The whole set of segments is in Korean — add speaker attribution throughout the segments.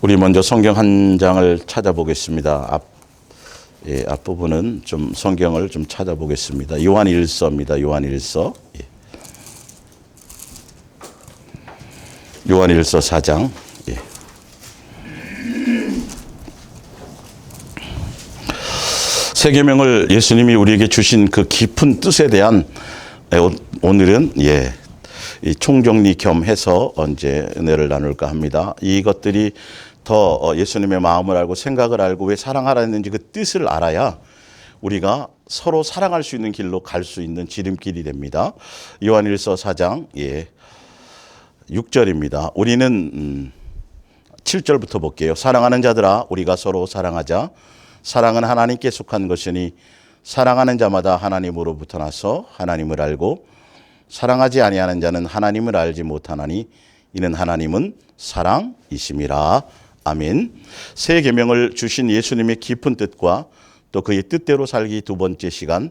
Speaker 1: 우리 먼저 성경 한 장을 찾아보겠습니다. 앞부분은 좀 성경을 좀 찾아보겠습니다. 요한 1서입니다. 요한 1서. 요한 1서 4장. 세 계명을 예수님이 우리에게 주신 그 깊은 뜻에 대한 오늘은 이 총정리 겸해서 언제 은혜를 나눌까 합니다. 이것들이 더 예수님의 마음을 알고 생각을 알고 왜 사랑하라 했는지 그 뜻을 알아야 우리가 서로 사랑할 수 있는 길로 갈 수 있는 지름길이 됩니다. 요한일서 4장 6절입니다. 우리는 7절부터 볼게요. 사랑하는 자들아 우리가 서로 사랑하자. 사랑은 하나님께 속한 것이니 사랑하는 자마다 하나님으로부터 나서 하나님을 알고 사랑하지 아니하는 자는 하나님을 알지 못하나니 이는 하나님은 사랑이심이라. 아멘. 새 계명을 주신 예수님의 깊은 뜻과 또 그의 뜻대로 살기 두 번째 시간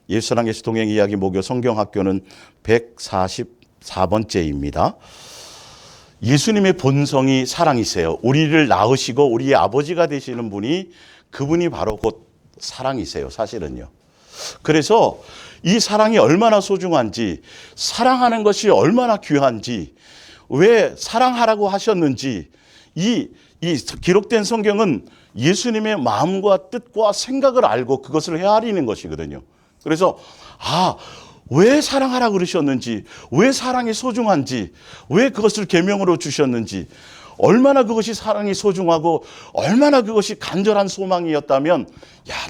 Speaker 1: 예수랑 예수 동행 이야기 목요 성경학교는 144번째입니다. 예수님의 본성이 사랑이세요. 우리를 낳으시고 우리의 아버지가 되시는 분이 그분이 바로 곧 사랑이세요. 사실은요. 그래서 이 사랑이 얼마나 소중한지, 사랑하는 것이 얼마나 귀한지, 왜 사랑하라고 하셨는지, 이 기록된 성경은 예수님의 마음과 뜻과 생각을 알고 그것을 헤아리는 것이거든요. 그래서 왜 사랑하라고 그러셨는지, 왜 사랑이 소중한지, 왜 그것을 계명으로 주셨는지, 얼마나 그것이 사랑이 소중하고 얼마나 그것이 간절한 소망이었다면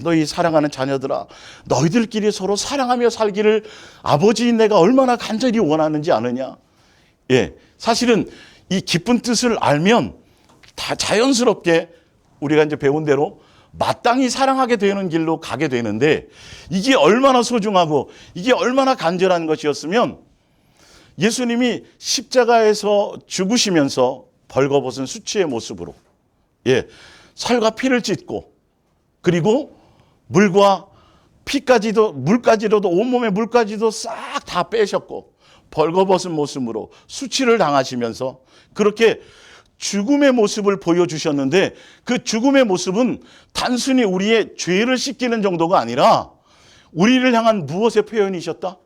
Speaker 1: 너희 사랑하는 자녀들아 너희들끼리 서로 사랑하며 살기를 아버지인 내가 얼마나 간절히 원하는지 아느냐. 사실은 이 깊은 뜻을 알면 다 자연스럽게 우리가 이제 배운 대로 마땅히 사랑하게 되는 길로 가게 되는데 이게 얼마나 소중하고 이게 얼마나 간절한 것이었으면 예수님이 십자가에서 죽으시면서 벌거벗은 수치의 모습으로 살과 피를 찢고 그리고 물까지도 온몸의 물까지도 싹 다 빼셨고 벌거벗은 모습으로 수치를 당하시면서 그렇게 죽음의 모습을 보여주셨는데 그 죽음의 모습은 단순히 우리의 죄를 씻기는 정도가 아니라 우리를 향한 무엇의 표현이셨다?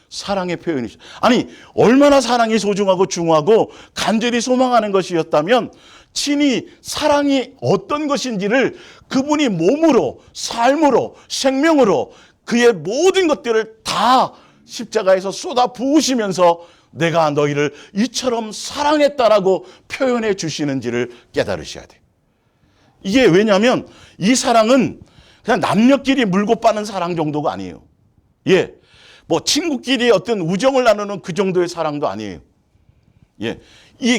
Speaker 1: 사랑의 표현이죠. 아니 얼마나 사랑이 소중하고 중요하고 간절히 소망하는 것이었다면 친히 사랑이 어떤 것인지를 그분이 몸으로 삶으로 생명으로 그의 모든 것들을 다 십자가에서 쏟아 부으시면서 내가 너희를 이처럼 사랑했다라고 표현해 주시는지를 깨달으셔야 돼요. 이게 왜냐하면 이 사랑은 그냥 남녀끼리 물고 빠는 사랑 정도가 아니에요. 친구끼리 어떤 우정을 나누는 그 정도의 사랑도 아니에요.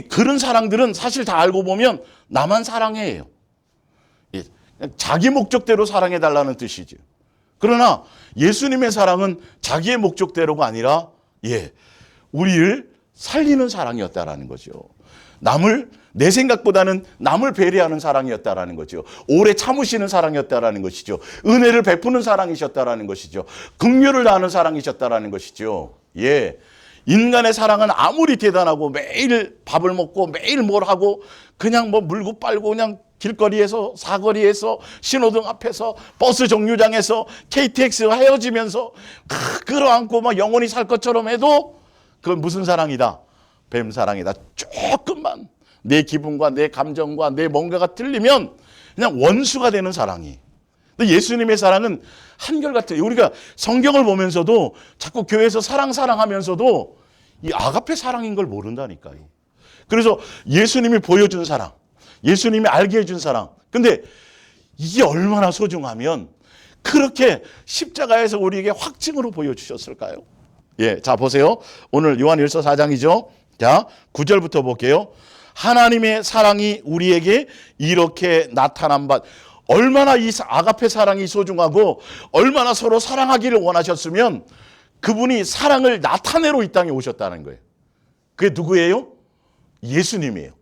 Speaker 1: 그런 사랑들은 사실 다 알고 보면 나만 사랑해요. 자기 목적대로 사랑해달라는 뜻이죠. 그러나 예수님의 사랑은 자기의 목적대로가 아니라 우리를 살리는 사랑이었다라는 거죠. 내 생각보다는 남을 배려하는 사랑이었다라는 거죠. 오래 참으시는 사랑이었다라는 것이죠. 은혜를 베푸는 사랑이셨다라는 것이죠. 긍휼을 다하는 사랑이셨다라는 것이죠. 인간의 사랑은 아무리 대단하고 매일 밥을 먹고 매일 뭘 하고 그냥 물고 빨고 그냥 길거리에서 사거리에서 신호등 앞에서 버스 정류장에서 KTX 헤어지면서 끌어안고 막 영원히 살 것처럼 해도 그건 무슨 사랑이다? 뱀 사랑이다. 조금만 내 기분과 내 감정과 내 뭔가가 틀리면 그냥 원수가 되는 사랑이. 근데 예수님의 사랑은 한결같아요. 우리가 성경을 보면서도 자꾸 교회에서 사랑하면서도 이 아가페 사랑인 걸 모른다니까요. 그래서 예수님이 보여준 사랑, 예수님이 알게 해준 사랑. 근데 이게 얼마나 소중하면 그렇게 십자가에서 우리에게 확증으로 보여주셨을까요? 자 보세요. 오늘 요한일서 4장이죠. 자 9절부터 볼게요. 하나님의 사랑이 우리에게 이렇게 나타난 바, 얼마나 이 아가페 사랑이 소중하고 얼마나 서로 사랑하기를 원하셨으면 그분이 사랑을 나타내러 이 땅에 오셨다는 거예요. 그게 누구예요? 예수님이에요.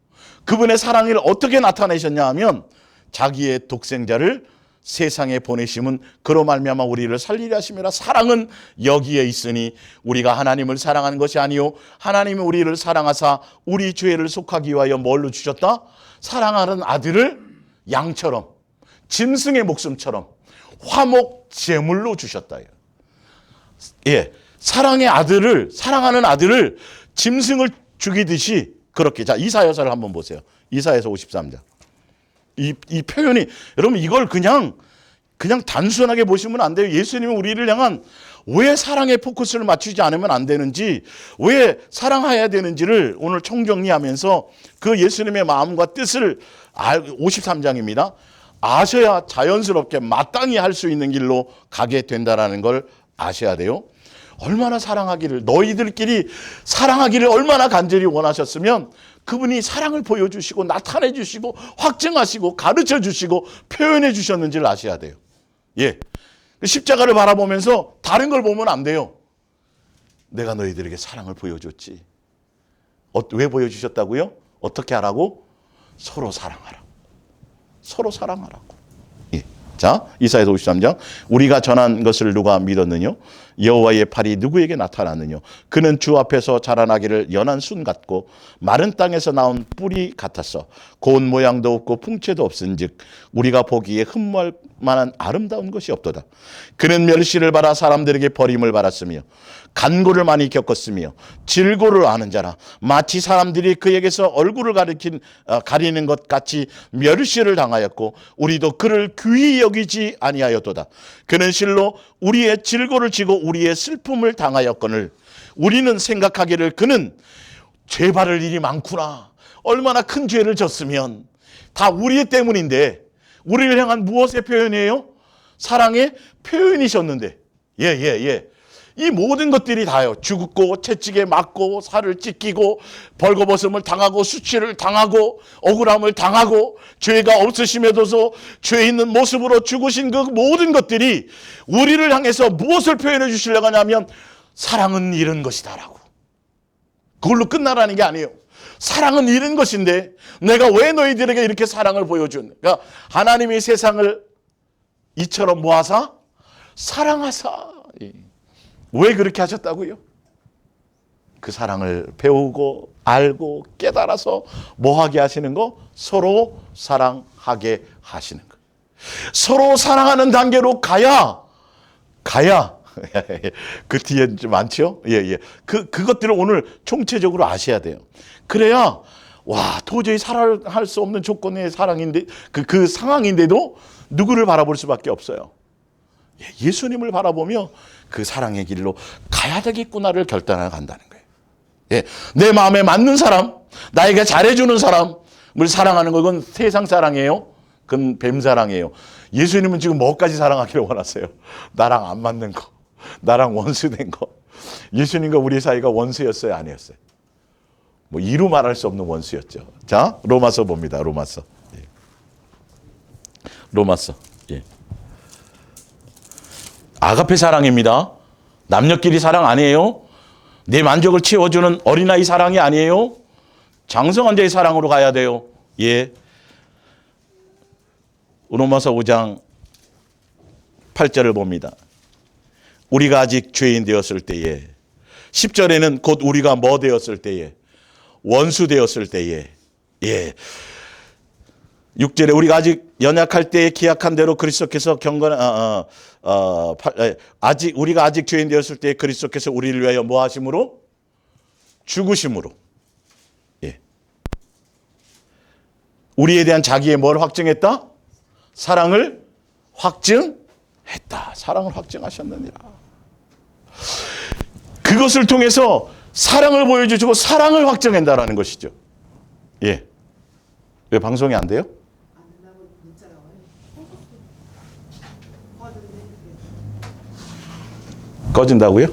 Speaker 1: 그분의 사랑을 어떻게 나타내셨냐 하면 자기의 독생자를 세상에 보내심은 그로 말미암아 우리를 살리려 하심이라. 사랑은 여기에 있으니 우리가 하나님을 사랑하는 것이 아니요 하나님이 우리를 사랑하사 우리 죄를 속하기 위하여 뭘로 주셨다? 사랑하는 아들을 양처럼 짐승의 목숨처럼 화목 제물로 주셨다. 예, 사랑하는 아들을 짐승을 죽이듯이 그렇게. 자, 이사야서를 한번 보세요. 이사야서 53장. 이 표현이, 여러분 이걸 그냥 단순하게 보시면 안 돼요. 예수님이 우리를 향한 왜 사랑에 포커스를 맞추지 않으면 안 되는지, 왜 사랑해야 되는지를 오늘 총정리하면서 그 예수님의 마음과 뜻을 53장입니다. 아셔야 자연스럽게 마땅히 할 수 있는 길로 가게 된다는 걸 아셔야 돼요. 얼마나 사랑하기를, 너희들끼리 사랑하기를 얼마나 간절히 원하셨으면 그분이 사랑을 보여주시고 나타내 주시고 확증하시고 가르쳐 주시고 표현해 주셨는지를 아셔야 돼요. 예, 십자가를 바라보면서 다른 걸 보면 안 돼요. 내가 너희들에게 사랑을 보여줬지. 왜 보여주셨다고요? 어떻게 하라고? 서로 사랑하라. 서로 사랑하라고. 예. 자, 이사야서 53장. 우리가 전한 것을 누가 믿었느냐? 여호와의 팔이 누구에게 나타났느냐? 그는 주 앞에서 자라나기를 연한 순 같고 마른 땅에서 나온 뿌리 같았어. 고운 모양도 없고 풍채도 없은즉 우리가 보기에 흠모할 만한 아름다운 것이 없도다. 그는 멸시를 받아 사람들에게 버림을 받았으며 간고를 많이 겪었으며 질고를 아는 자라. 마치 사람들이 그에게서 얼굴을 가리는 것 같이 멸시를 당하였고 우리도 그를 귀히 여기지 아니하였도다. 그는 실로 우리의 질고를 지고 우리의 슬픔을 당하였거늘 우리는 생각하기를 그는 죄 바를 일이 많구나. 얼마나 큰 죄를 졌으면 다 우리 때문인데, 우리를 향한 무엇의 표현이에요? 사랑의 표현이셨는데, 이 모든 것들이 다요. 죽고 채찍에 맞고 살을 찢기고 벌거벗음을 당하고 수치를 당하고 억울함을 당하고 죄가 없으심에도서 죄 있는 모습으로 죽으신 그 모든 것들이 우리를 향해서 무엇을 표현해 주시려고 하냐면 사랑은 이런 것이다라고. 그걸로 끝나라는 게 아니에요. 사랑은 이런 것인데 내가 왜 너희들에게 이렇게 사랑을 보여준? 그러니까 하나님이 세상을 이처럼 모아사 사랑하사. 왜 그렇게 하셨다고요? 그 사랑을 배우고 알고 깨달아서 뭐 하게 하시는 거? 서로 사랑하게 하시는 거. 서로 사랑하는 단계로 가야 그 뒤에 좀 많죠? 그것들을 오늘 총체적으로 아셔야 돼요. 그래야 도저히 살아할 수 없는 조건의 사랑인데 그 상황인데도 누구를 바라볼 수밖에 없어요. 예수님을 바라보며 그 사랑의 길로 가야 되겠구나를 결단하고 간다는 거예요. 내 마음에 맞는 사람, 나에게 잘해주는 사람을 사랑하는 건 그건 세상 사랑이에요. 그건 뱀 사랑이에요. 예수님은 지금 뭐까지 사랑하기를 원하세요? 나랑 안 맞는 거, 나랑 원수된 거. 예수님과 우리 사이가 원수였어요, 아니었어요? 뭐 이루 말할 수 없는 원수였죠. 자, 로마서 봅니다. 로마서. 로마서. 아가페 사랑입니다. 남녀끼리 사랑 아니에요. 내 만족을 채워주는 어린아이 사랑이 아니에요. 장성한 자의 사랑으로 가야 돼요. 로마서 5장 8절을 봅니다. 우리가 아직 죄인 되었을 때에, 10절에는 곧 우리가 뭐 되었을 때에, 원수 되었을 때에, 6절에 우리가 아직 연약할 때에 기약한 대로 그리스도께서 우리가 아직 죄인 되었을 때에 그리스도께서 우리를 위하여 뭐 하심으로? 죽으심으로. 우리에 대한 자기의 뭘 확증했다? 사랑을 확증했다. 사랑을 확증하셨느니라. 그것을 통해서 사랑을 보여주시고 사랑을 확증한다라는 것이죠. 왜 방송이 안 돼요? 꺼진다고요?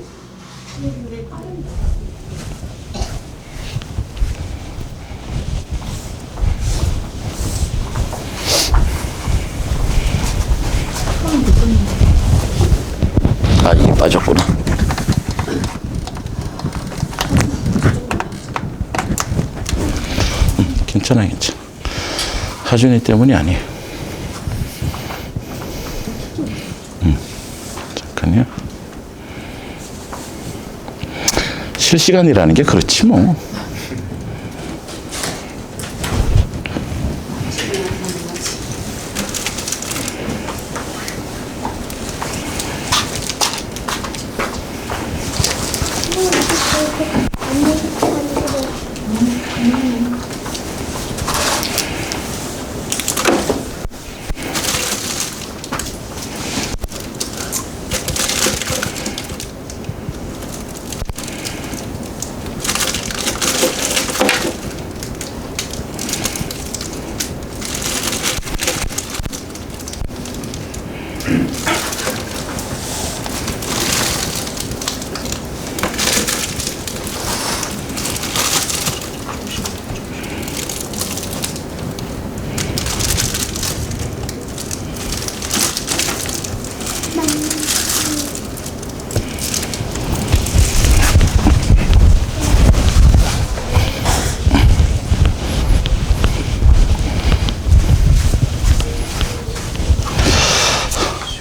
Speaker 1: 이게 빠졌구나. 괜찮아. 하준이 때문이 아니에요. 실시간이라는 게 그렇지 뭐.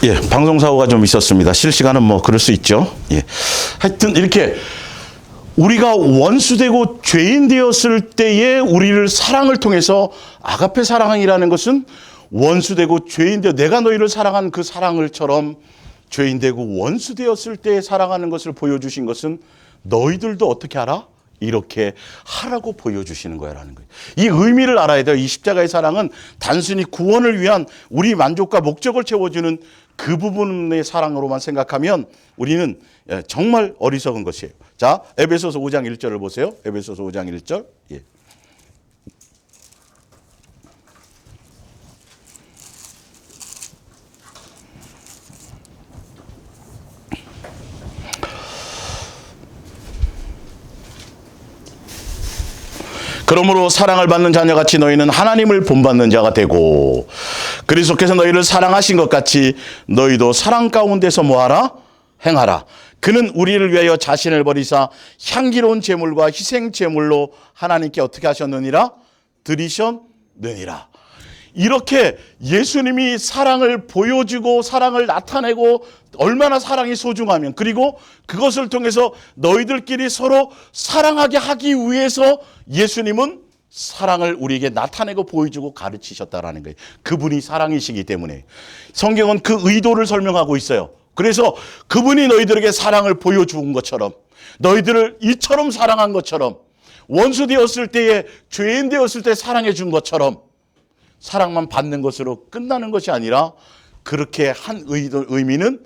Speaker 1: 예, 방송사고가 좀 있었습니다. 실시간은 뭐 그럴 수 있죠. 예. 하여튼 이렇게 우리가 원수되고 죄인 되었을 때에 우리를 사랑을 통해서 아가페 사랑이라는 것은 원수되고 죄인 되어 내가 너희를 사랑한 그 사랑을처럼 죄인 되고 원수 되었을 때 사랑하는 것을 보여주신 것은 너희들도 어떻게 하라? 이렇게 하라고 보여주시는 거야라는 거예요. 이 의미를 알아야 돼요. 이 십자가의 사랑은 단순히 구원을 위한 우리 만족과 목적을 채워주는 그 부분의 사랑으로만 생각하면 우리는 정말 어리석은 것이에요. 자, 에베소서 5장 1절을 보세요. 에베소서 5장 1절. 예. 그러므로 사랑을 받는 자녀같이 너희는 하나님을 본받는 자가 되고 그리스도께서 너희를 사랑하신 것 같이 너희도 사랑 가운데서 뭐하라? 행하라. 그는 우리를 위하여 자신을 버리사 향기로운 제물과 희생 제물로 하나님께 어떻게 하셨느니라? 드리셨느니라. 이렇게 예수님이 사랑을 보여주고 사랑을 나타내고 얼마나 사랑이 소중하면 그리고 그것을 통해서 너희들끼리 서로 사랑하게 하기 위해서 예수님은 사랑을 우리에게 나타내고 보여주고 가르치셨다라는 거예요. 그분이 사랑이시기 때문에 성경은 그 의도를 설명하고 있어요. 그래서 그분이 너희들에게 사랑을 보여준 것처럼 너희들을 이처럼 사랑한 것처럼 원수 되었을 때에 죄인 되었을 때 사랑해 준 것처럼 사랑만 받는 것으로 끝나는 것이 아니라 그렇게 한 의미는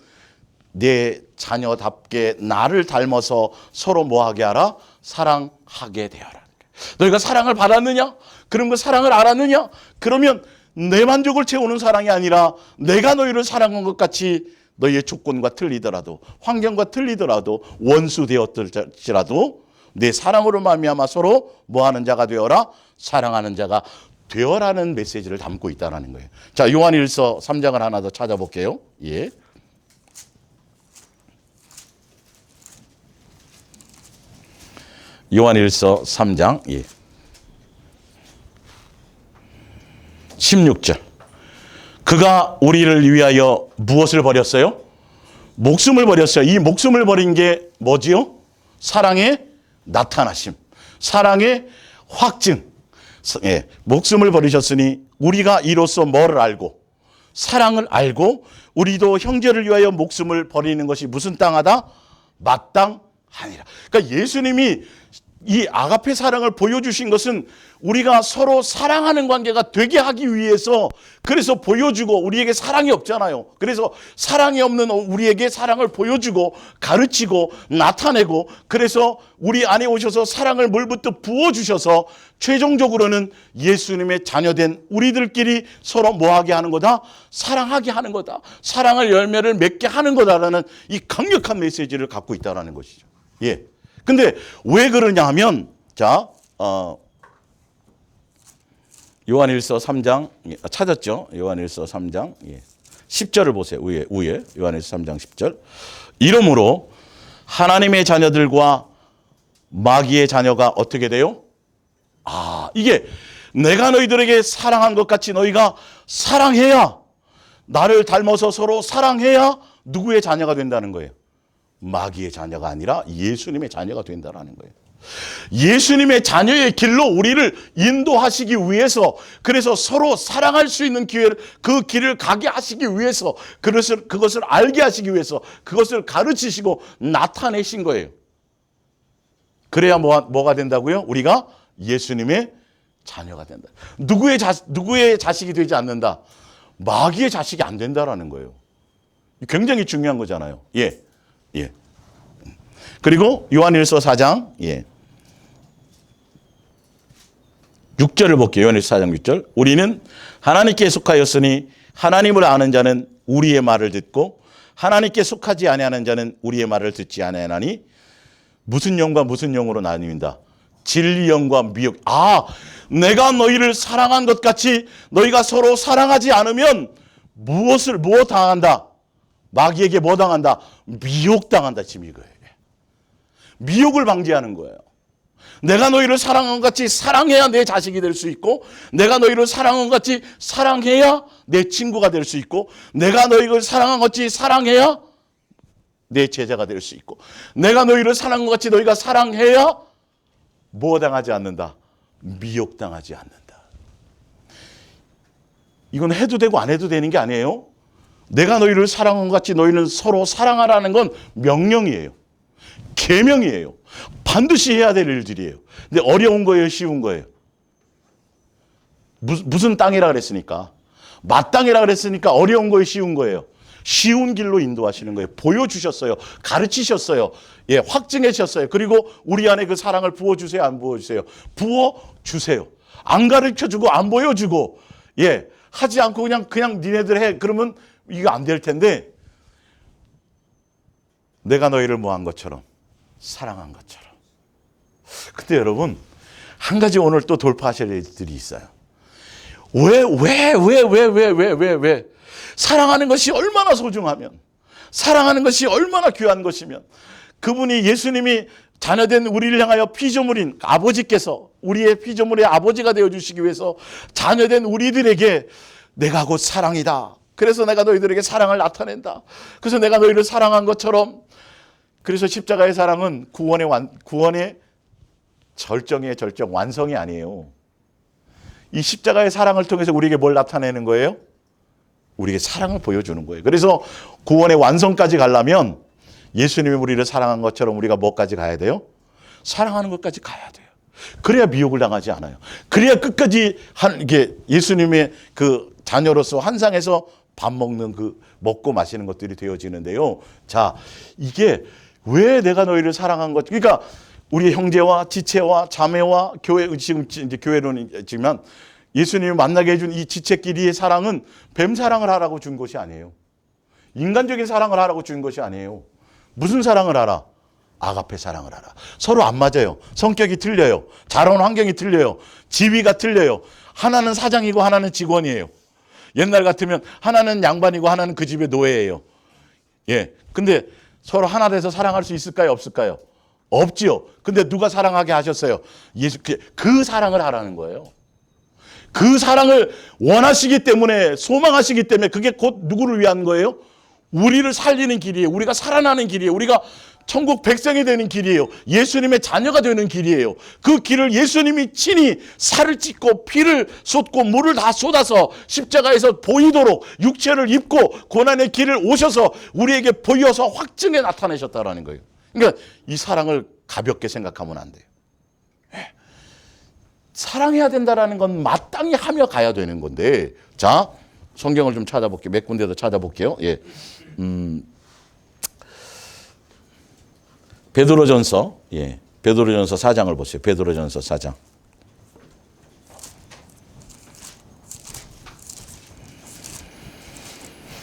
Speaker 1: 내 자녀답게 나를 닮아서 서로 뭐하게 하라? 사랑하게 되어라. 너희가 사랑을 받았느냐? 그런 거 사랑을 알았느냐? 그러면 내 만족을 채우는 사랑이 아니라 내가 너희를 사랑한 것 같이 너희의 조건과 틀리더라도 환경과 틀리더라도 원수 되었을지라도 내 사랑으로 말미암아 서로 뭐하는 자가 되어라? 사랑하는 자가 되어라는 메시지를 담고 있다는 거예요. 자, 요한일서 3장을 하나 더 찾아볼게요. 예. 요한일서 3장 예. 16절. 그가 우리를 위하여 무엇을 버렸어요? 목숨을 버렸어요. 이 목숨을 버린 게 뭐지요? 사랑의 나타나심. 사랑의 확증. 예, 목숨을 버리셨으니 우리가 이로써 뭐를 알고 사랑을 알고 우리도 형제를 위하여 목숨을 버리는 것이 무슨 땅하다? 마땅하니라. 그러니까 예수님이 이 아가페 사랑을 보여주신 것은 우리가 서로 사랑하는 관계가 되게 하기 위해서 그래서 보여주고 우리에게 사랑이 없잖아요. 그래서 사랑이 없는 우리에게 사랑을 보여주고 가르치고 나타내고 그래서 우리 안에 오셔서 사랑을 물부터 부어주셔서 최종적으로는 예수님의 자녀된 우리들끼리 서로 뭐하게 하는 거다? 사랑하게 하는 거다. 사랑을 열매를 맺게 하는 거다라는 이 강력한 메시지를 갖고 있다는 것이죠. 예. 근데 왜 그러냐 하면 자 요한일서 3장 찾았죠? 요한일서 3장 10절을 보세요. 위에 요한일서 3장 10절. 이러므로 하나님의 자녀들과 마귀의 자녀가 어떻게 돼요? 이게 내가 너희들에게 사랑한 것 같이 너희가 사랑해야 나를 닮아서 서로 사랑해야 누구의 자녀가 된다는 거예요? 마귀의 자녀가 아니라 예수님의 자녀가 된다라는 거예요. 예수님의 자녀의 길로 우리를 인도하시기 위해서, 그래서 서로 사랑할 수 있는 기회를, 그 길을 가게 하시기 위해서, 그것을 알게 하시기 위해서 그것을 가르치시고 나타내신 거예요. 그래야 뭐가 된다고요? 우리가 예수님의 자녀가 된다. 누구의 자식이 되지 않는다? 마귀의 자식이 안 된다라는 거예요. 굉장히 중요한 거잖아요. 예. 그리고 요한일서 4장 6절을 볼게요. 요한일서 4장 6절. 우리는 하나님께 속하였으니 하나님을 아는 자는 우리의 말을 듣고 하나님께 속하지 아니하는 자는 우리의 말을 듣지 아니하나니 무슨 영과 무슨 영으로 나뉩니다. 진리 영과 미혹. 내가 너희를 사랑한 것 같이 너희가 서로 사랑하지 않으면 무엇 당한다? 마귀에게 뭐 당한다? 미혹당한다. 지금 이거예요. 미혹을 방지하는 거예요. 내가 너희를 사랑한 것 같이 사랑해야 내 자식이 될 수 있고, 내가 너희를 사랑한 것 같이 사랑해야 내 친구가 될 수 있고, 내가 너희를 사랑한 것 같이 사랑해야 내 제자가 될 수 있고, 내가 너희를 사랑한 것 같이 너희가 사랑해야 뭐 당하지 않는다? 미혹당하지 않는다. 이건 해도 되고 안 해도 되는 게 아니에요. 내가 너희를 사랑한 것 같이 너희는 서로 사랑하라는 건 명령이에요. 계명이에요. 반드시 해야 될 일들이에요. 근데 어려운 거예요, 쉬운 거예요? 무슨 땅이라 그랬으니까, 마땅이라 그랬으니까 어려운 거예요, 쉬운 거예요? 쉬운 길로 인도하시는 거예요. 보여주셨어요. 가르치셨어요. 확증해 주셨어요. 그리고 우리 안에 그 사랑을 부어주세요, 안 부어주세요? 부어주세요. 안 가르쳐주고 안 보여주고 하지 않고 그냥 니네들 해. 그러면 이거 안 될 텐데, 내가 너희를 뭐한 것처럼 사랑한 것처럼. 근데 여러분, 한 가지 오늘 또 돌파하실 일들이 있어요. 왜? 사랑하는 것이 얼마나 소중하면, 사랑하는 것이 얼마나 귀한 것이면, 그분이 예수님이 자녀된 우리를 향하여 피조물인 아버지께서 우리의 피조물의 아버지가 되어주시기 위해서 자녀된 우리들에게 내가 곧 사랑이다. 그래서 내가 너희들에게 사랑을 나타낸다. 그래서 내가 너희를 사랑한 것처럼. 그래서 십자가의 사랑은 구원의 절정의 절정, 완성이 아니에요. 이 십자가의 사랑을 통해서 우리에게 뭘 나타내는 거예요? 우리에게 사랑을 보여주는 거예요. 그래서 구원의 완성까지 가려면 예수님이 우리를 사랑한 것처럼 우리가 뭐까지 가야 돼요? 사랑하는 것까지 가야 돼요. 그래야 미혹을 당하지 않아요. 그래야 끝까지 이게 예수님의 그 자녀로서 환상에서 밥 먹는 그 먹고 마시는 것들이 되어지는데요. 자, 이게 왜 내가 너희를 사랑한 것? 그러니까 우리 형제와 지체와 자매와 교회, 지금 이제 교회론이지만 예수님이 만나게 해준 이 지체끼리의 사랑은 뱀 사랑을 하라고 준 것이 아니에요. 인간적인 사랑을 하라고 준 것이 아니에요. 무슨 사랑을 하라? 아가페 사랑을 하라. 서로 안 맞아요. 성격이 틀려요. 자라온 환경이 틀려요. 지위가 틀려요. 하나는 사장이고 하나는 직원이에요. 옛날 같으면 하나는 양반이고 하나는 그 집의 노예예요. 근데 서로 하나 돼서 사랑할 수 있을까요? 없을까요? 없지요. 근데 누가 사랑하게 하셨어요? 예수. 그 사랑을 하라는 거예요. 그 사랑을 원하시기 때문에, 소망하시기 때문에 그게 곧 누구를 위한 거예요? 우리를 살리는 길이에요. 우리가 살아나는 길이에요. 우리가 천국 백성이 되는 길이에요. 예수님의 자녀가 되는 길이에요. 그 길을 예수님이 친히 살을 찢고 피를 쏟고 물을 다 쏟아서 십자가에서 보이도록 육체를 입고 고난의 길을 오셔서 우리에게 보여서 확증해 나타내셨다라는 거예요. 그러니까 이 사랑을 가볍게 생각하면 안 돼요. 사랑해야 된다라는 건 마땅히 하며 가야 되는 건데, 자, 성경을 좀 찾아볼게요. 몇 군데 더 찾아볼게요. 베드로전서, 베드로전서 4장을 보세요. 베드로전서 4장.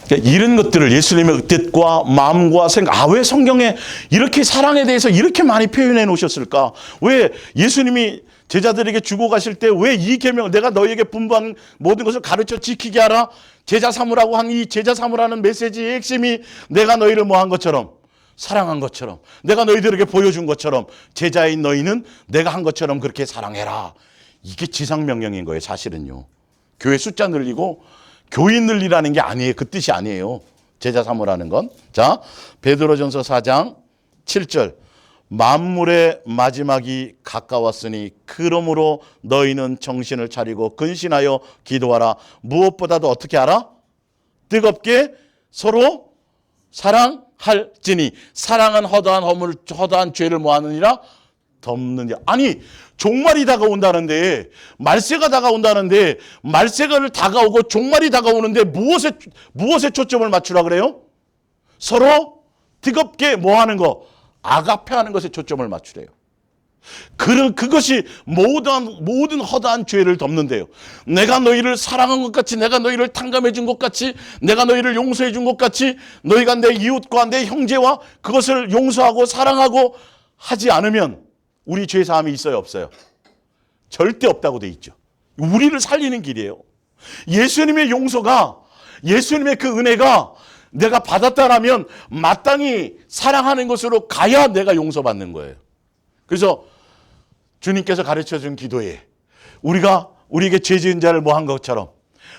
Speaker 1: 그러니까 이런 것들을 예수님의 뜻과 마음과 생각, 왜 성경에 이렇게 사랑에 대해서 이렇게 많이 표현해 놓으셨을까? 왜 예수님이 제자들에게 주고 가실 때 왜 이 계명, 내가 너희에게 분부한 모든 것을 가르쳐 지키게 하라, 제자 삼으라고 한 이 제자 삼으라는 메시지의 핵심이 내가 너희를 뭐 한 것처럼, 사랑한 것처럼, 내가 너희들에게 보여준 것처럼 제자인 너희는 내가 한 것처럼 그렇게 사랑해라. 이게 지상명령인 거예요, 사실은요. 교회 숫자 늘리고 교인 늘리라는 게 아니에요. 그 뜻이 아니에요. 제자 삼으라는 건. 자, 베드로전서 4장 7절. 만물의 마지막이 가까웠으니 그러므로 너희는 정신을 차리고 근신하여 기도하라. 무엇보다도 어떻게 하라? 뜨겁게 서로 사랑할지니 사랑은 허다한 허물 허다한 죄를 뭐하느니라? 덮느니라. 아니 종말이 다가온다는데, 말세가 다가온다는데, 말세가 다가오고 종말이 다가오는데 무엇에 초점을 맞추라 그래요? 서로 뜨겁게 뭐하는 거? 아가페하는 것에 초점을 맞추래요. 그것이 모든 허다한 죄를 덮는데요. 내가 너희를 사랑한 것 같이, 내가 너희를 탕감해 준 것 같이, 내가 너희를 용서해 준 것 같이, 너희가 내 이웃과 내 형제와 그것을 용서하고 사랑하고 하지 않으면 우리 죄 사함이 있어요, 없어요? 절대 없다고 돼 있죠. 우리를 살리는 길이에요. 예수님의 용서가, 예수님의 그 은혜가 내가 받았다라면 마땅히 사랑하는 것으로 가야 내가 용서받는 거예요. 그래서 주님께서 가르쳐준 기도에 우리가 우리에게 죄 지은 자를 뭐 한 것처럼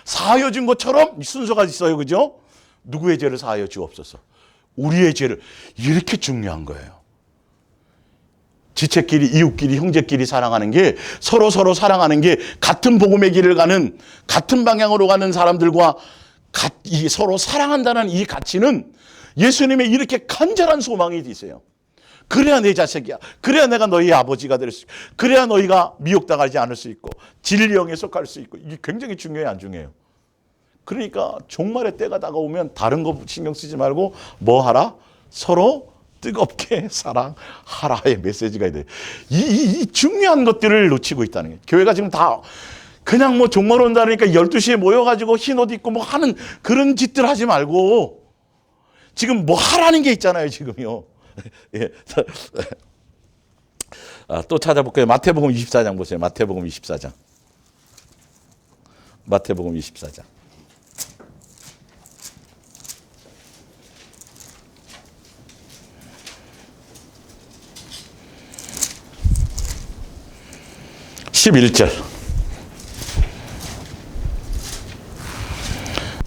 Speaker 1: 사하여 준 것처럼 순서가 있어요. 그죠? 누구의 죄를 사하여 주옵소서. 우리의 죄를. 이렇게 중요한 거예요. 지체끼리, 이웃끼리, 형제끼리 사랑하는 게, 서로 사랑하는 게, 같은 복음의 길을 가는, 같은 방향으로 가는 사람들과 서로 사랑한다는 이 가치는 예수님의 이렇게 간절한 소망이 있어요. 그래야 내 자식이야. 그래야 내가 너희의 아버지가 될 수 있고, 그래야 너희가 미혹당하지 않을 수 있고, 진리형에 속할 수 있고. 이게 굉장히 중요해요, 안 중요해요? 그러니까 종말의 때가 다가오면 다른 거 신경 쓰지 말고 뭐 하라? 서로 뜨겁게 사랑하라의 메시지가 돼요. 이 중요한 것들을 놓치고 있다는 거예요. 교회가 지금 다 그냥 뭐 종말 온다니까 12시에 모여가지고 흰 옷 입고 뭐 하는 그런 짓들 하지 말고 지금 뭐 하라는 게 있잖아요, 지금요. 예. 또 찾아볼게요. 마태복음 24장 보세요. 마태복음 24장. 마태복음 24장. (11절)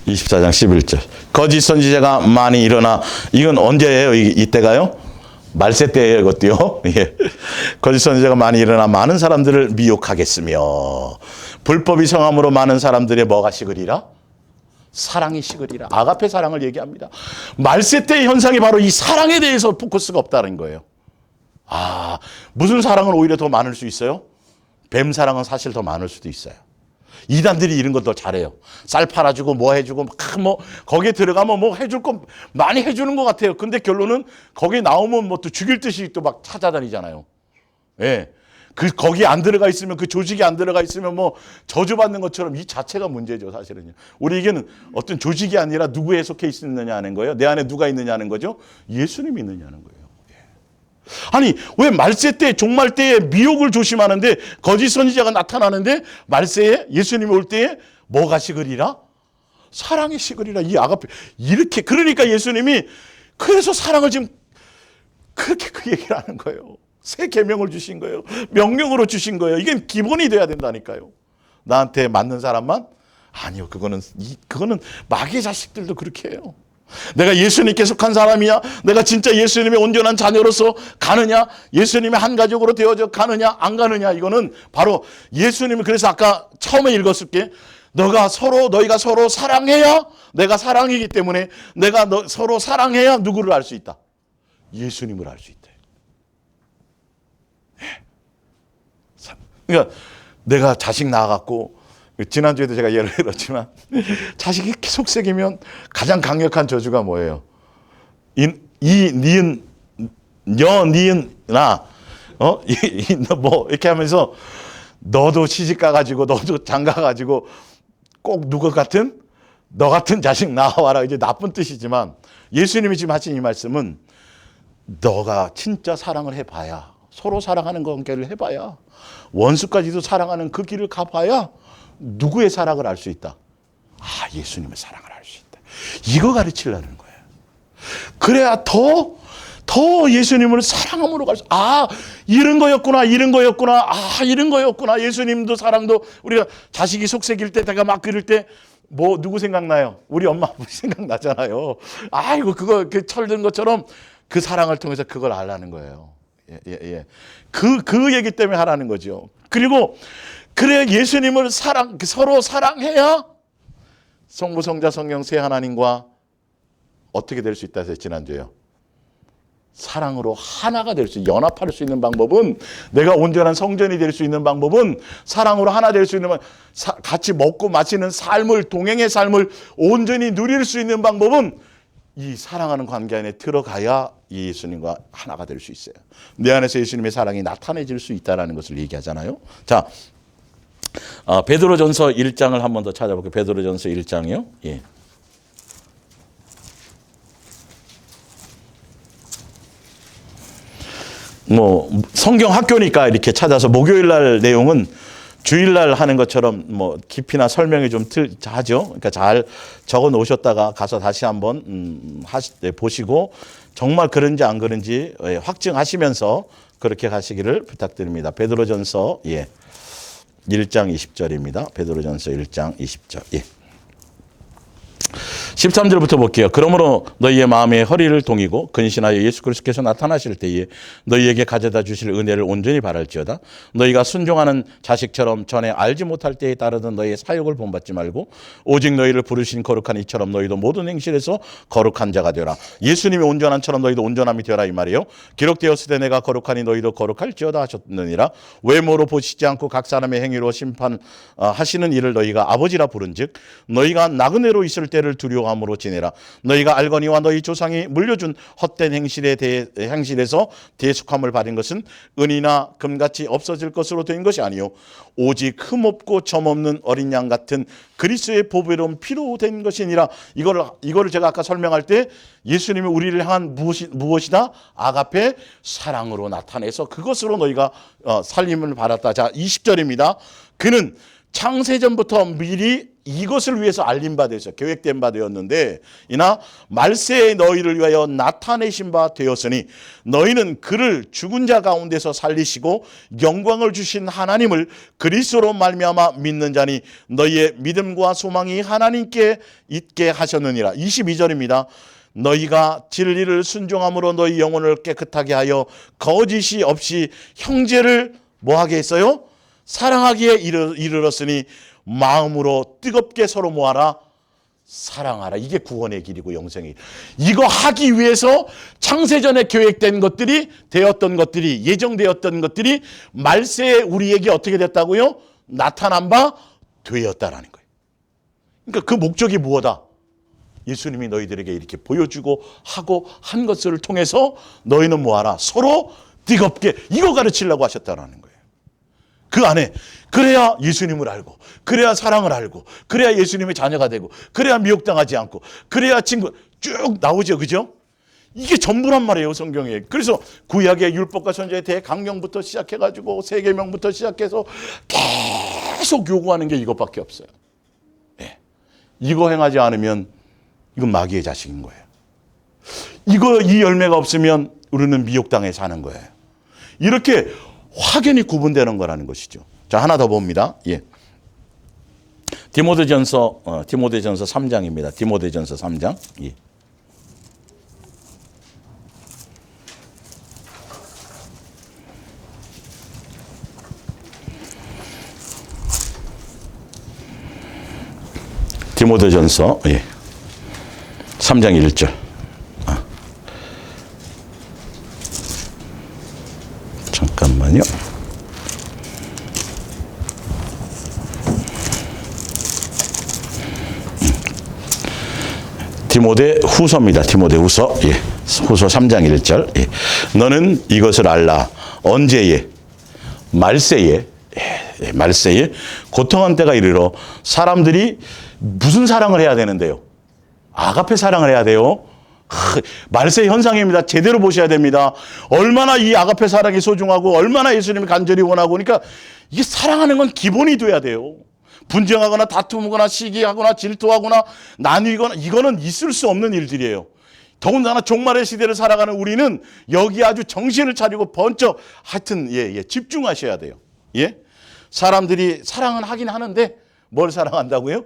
Speaker 1: 24장 11절. 거짓 선지자가 많이 일어나, 이건 언제예요? 이때가요? 말세 때예요, 이것도요. 예. 거짓 선지자가 많이 일어나 많은 사람들을 미혹하겠으며 불법이 성함으로 많은 사람들의 뭐가 식으리라? 사랑이 식으리라. 아가페 사랑을 얘기합니다. 말세 때의 현상이 바로 이 사랑에 대해서 포커스가 없다는 거예요. 무슨 사랑은 오히려 더 많을 수 있어요? 뱀 사랑은 사실 더 많을 수도 있어요. 이단들이 이런 거 더 잘해요. 쌀 팔아주고 뭐 해주고 거기에 들어가면 뭐 해줄 거 많이 해주는 것 같아요. 근데 결론은 거기에 나오면 뭐 또 죽일 듯이 또 막 찾아다니잖아요. 예. 거기에 안 들어가 있으면, 그 조직에 안 들어가 있으면 뭐 저주받는 것처럼 이 자체가 문제죠, 사실은요. 우리에게는 어떤 조직이 아니라 누구에 속해 있느냐 하는 거예요. 내 안에 누가 있느냐 하는 거죠. 예수님이 있느냐는 거예요. 아니 왜 말세 때, 종말 때에 미혹을 조심하는데 거짓 선지자가 나타나는데 말세에 예수님이 올 때에 뭐가 식으리라? 사랑이 식으리라. 이 아가페. 이렇게, 그러니까 예수님이 그래서 사랑을 지금 그렇게 그 얘기를 하는 거예요. 새 계명을 주신 거예요. 명령으로 주신 거예요. 이게 기본이 돼야 된다니까요. 나한테 맞는 사람만? 아니요. 그거는 마귀의 자식들도 그렇게 해요. 내가 예수님께 속한 사람이냐? 내가 진짜 예수님의 온전한 자녀로서 가느냐? 예수님의 한 가족으로 되어져 가느냐? 안 가느냐? 이거는 바로 예수님이, 그래서 아까 처음에 읽었을 게 너희가 서로 사랑해야, 내가 사랑이기 때문에 서로 사랑해야 누구를 알 수 있다? 예수님을 알 수 있다. 그러니까 내가 자식 낳아갖고, 지난주에도 제가 예를 들었지만 자식이 속색이면 가장 강력한 저주가 뭐예요? 니은 나 뭐 이렇게 하면서 너도 시집 가가지고 너도 장가 가지고 꼭 누구 같은 너 같은 자식 낳아와라, 이제 나쁜 뜻이지만 예수님이 지금 하신 이 말씀은 너가 진짜 사랑을 해봐야, 서로 사랑하는 관계를 해봐야, 원수까지도 사랑하는 그 길을 가봐야 누구의 사랑을 알 수 있다? 예수님의 사랑을 알 수 있다. 이거 가르치려는 거예요. 그래야 더 예수님을 사랑함으로 갈 수, 이런 거였구나. 예수님도 사랑도, 우리가 자식이 속색일 때, 내가 막 그럴 때, 누구 생각나요? 우리 엄마 아버지 생각나잖아요. 아이고, 그거 철든 것처럼 그 사랑을 통해서 그걸 알라는 거예요. 예, 예, 예. 그 얘기 때문에 하라는 거죠. 그리고 그래 예수님을 서로 사랑해야 성부, 성자, 성령 세 하나님과 어떻게 될 수 있다 해서 지난주에요. 사랑으로 하나가 될 수, 연합할 수 있는 방법은, 내가 온전한 성전이 될 수 있는 방법은, 사랑으로 하나 될 수 있는 같이 먹고 마시는 삶을, 동행의 삶을 온전히 누릴 수 있는 방법은 이 사랑하는 관계 안에 들어가야 예수님과 하나가 될 수 있어요. 내 안에서 예수님의 사랑이 나타내질 수 있다는 것을 얘기하잖아요. 자, 베드로전서 1장을 한 번 더 찾아볼게요. 베드로전서 1장이요. 예. 뭐 성경 학교니까 이렇게 찾아서 목요일 날 내용은 주일날 하는 것처럼 뭐 깊이나 설명이 좀 하죠. 그러니까 잘 적어 놓으셨다가 가서 다시 한번 보시고 정말 그런지 안 그런지 확증하시면서 그렇게 가시기를 부탁드립니다. 베드로전서 1장 20절입니다. 베드로전서 1장 20절. 예. 13절부터 볼게요. 그러므로 너희의 마음의 허리를 동이고 근신하여 예수 그리스도께서 나타나실 때에 너희에게 가져다 주실 은혜를 온전히 바랄지어다. 너희가 순종하는 자식처럼 전에 알지 못할 때에 따르던 너희의 사욕을 본받지 말고 오직 너희를 부르신 거룩한 이처럼 너희도 모든 행실에서 거룩한 자가 되라. 예수님이 온전한처럼 너희도 온전함이 되라 이 말이에요. 기록되었을 때 내가 거룩하니 너희도 거룩할지어다 하셨느니라. 외모로 보시지 않고 각 사람의 행위로 심판하시는 이를 너희가 아버지라 부른즉 너희가 나그네로 있을 때를 두려워함으로 지내라. 너희가 알거니와 너희 조상이 물려준 헛된 행실에서 대속함을 받은 것은 은이나 금같이 없어질 것으로 된 것이 아니요 오직 흠없고 점없는 어린 양 같은 그리스도의 보배로운 피로 된 것이니라. 이거를 제가 아까 설명할 때 예수님이 우리를 향한 무엇이다? 아가페 사랑으로 나타내서 그것으로 너희가 살림을 받았다. 자, 20절입니다. 그는 창세전부터 미리 이것을 위해서 알린 바 되었어요. 계획된 바 되었는데 이나 말세에 너희를 위하여 나타내신 바 되었으니 너희는 그를 죽은 자 가운데서 살리시고 영광을 주신 하나님을 그리스도로 말미암아 믿는 자니 너희의 믿음과 소망이 하나님께 있게 하셨느니라. 22절입니다. 너희가 진리를 순종함으로 너희 영혼을 깨끗하게 하여 거짓이 없이 형제를 뭐하게 했어요? 사랑하기에 이르렀으니 마음으로 뜨겁게 서로 모아라 사랑하라. 이게 구원의 길이고 영생의 길. 이거 하기 위해서 창세전에 계획된 것들이 되었던 것들이 예정되었던 것들이 말세에 우리에게 어떻게 됐다고요? 나타난 바 되었다라는 거예요. 그러니까 그 목적이 무엇이다? 예수님이 너희들에게 이렇게 보여주고 하고 한 것을 통해서 너희는 뭐하라? 서로 뜨겁게 이거 가르치려고 하셨다라는 거예요. 그 안에 그래야 예수님을 알고 그래야 사랑을 알고 그래야 예수님의 자녀가 되고 그래야 미혹당하지 않고 그래야 친구 쭉 나오죠. 그죠? 이게 전부란 말이에요. 성경에. 그래서 구약의 율법과 선지자의 대강령부터 시작해가지고 세계명부터 시작해서 계속 요구하는 게 이것밖에 없어요. 네. 이거 행하지 않으면 이건 마귀의 자식인 거예요. 이 열매가 없으면 우리는 미혹당해 사는 거예요. 이렇게 확연히 구분되는 거라는 것이죠. 자, 하나 더 봅니다. 예. 디모데전서 3장입니다. 디모데전서 3장. 예. 디모데전서 3장 1절. 잠깐만요. 디모데 후서입니다. 디모데 후서. 후서 3장 1절. 너는 이것을 알라. 언제에? 말세에 고통한 때가 이르러 사람들이 무슨 사랑을 해야 되는데요? 아가페 사랑을 해야 돼요. 말세 현상입니다. 제대로 보셔야 됩니다. 얼마나 이 아가페 사랑이 소중하고 얼마나 예수님이 간절히 원하고 그러니까 이게 사랑하는 건 기본이 돼야 돼요. 분쟁하거나 다투거나 시기하거나 질투하거나 나뉘거나 이거는 있을 수 없는 일들이에요. 더군다나 종말의 시대를 살아가는 우리는 여기 아주 정신을 차리고 번쩍 하여튼 집중하셔야 돼요. 예? 사람들이 사랑은 하긴 하는데 뭘 사랑한다고요?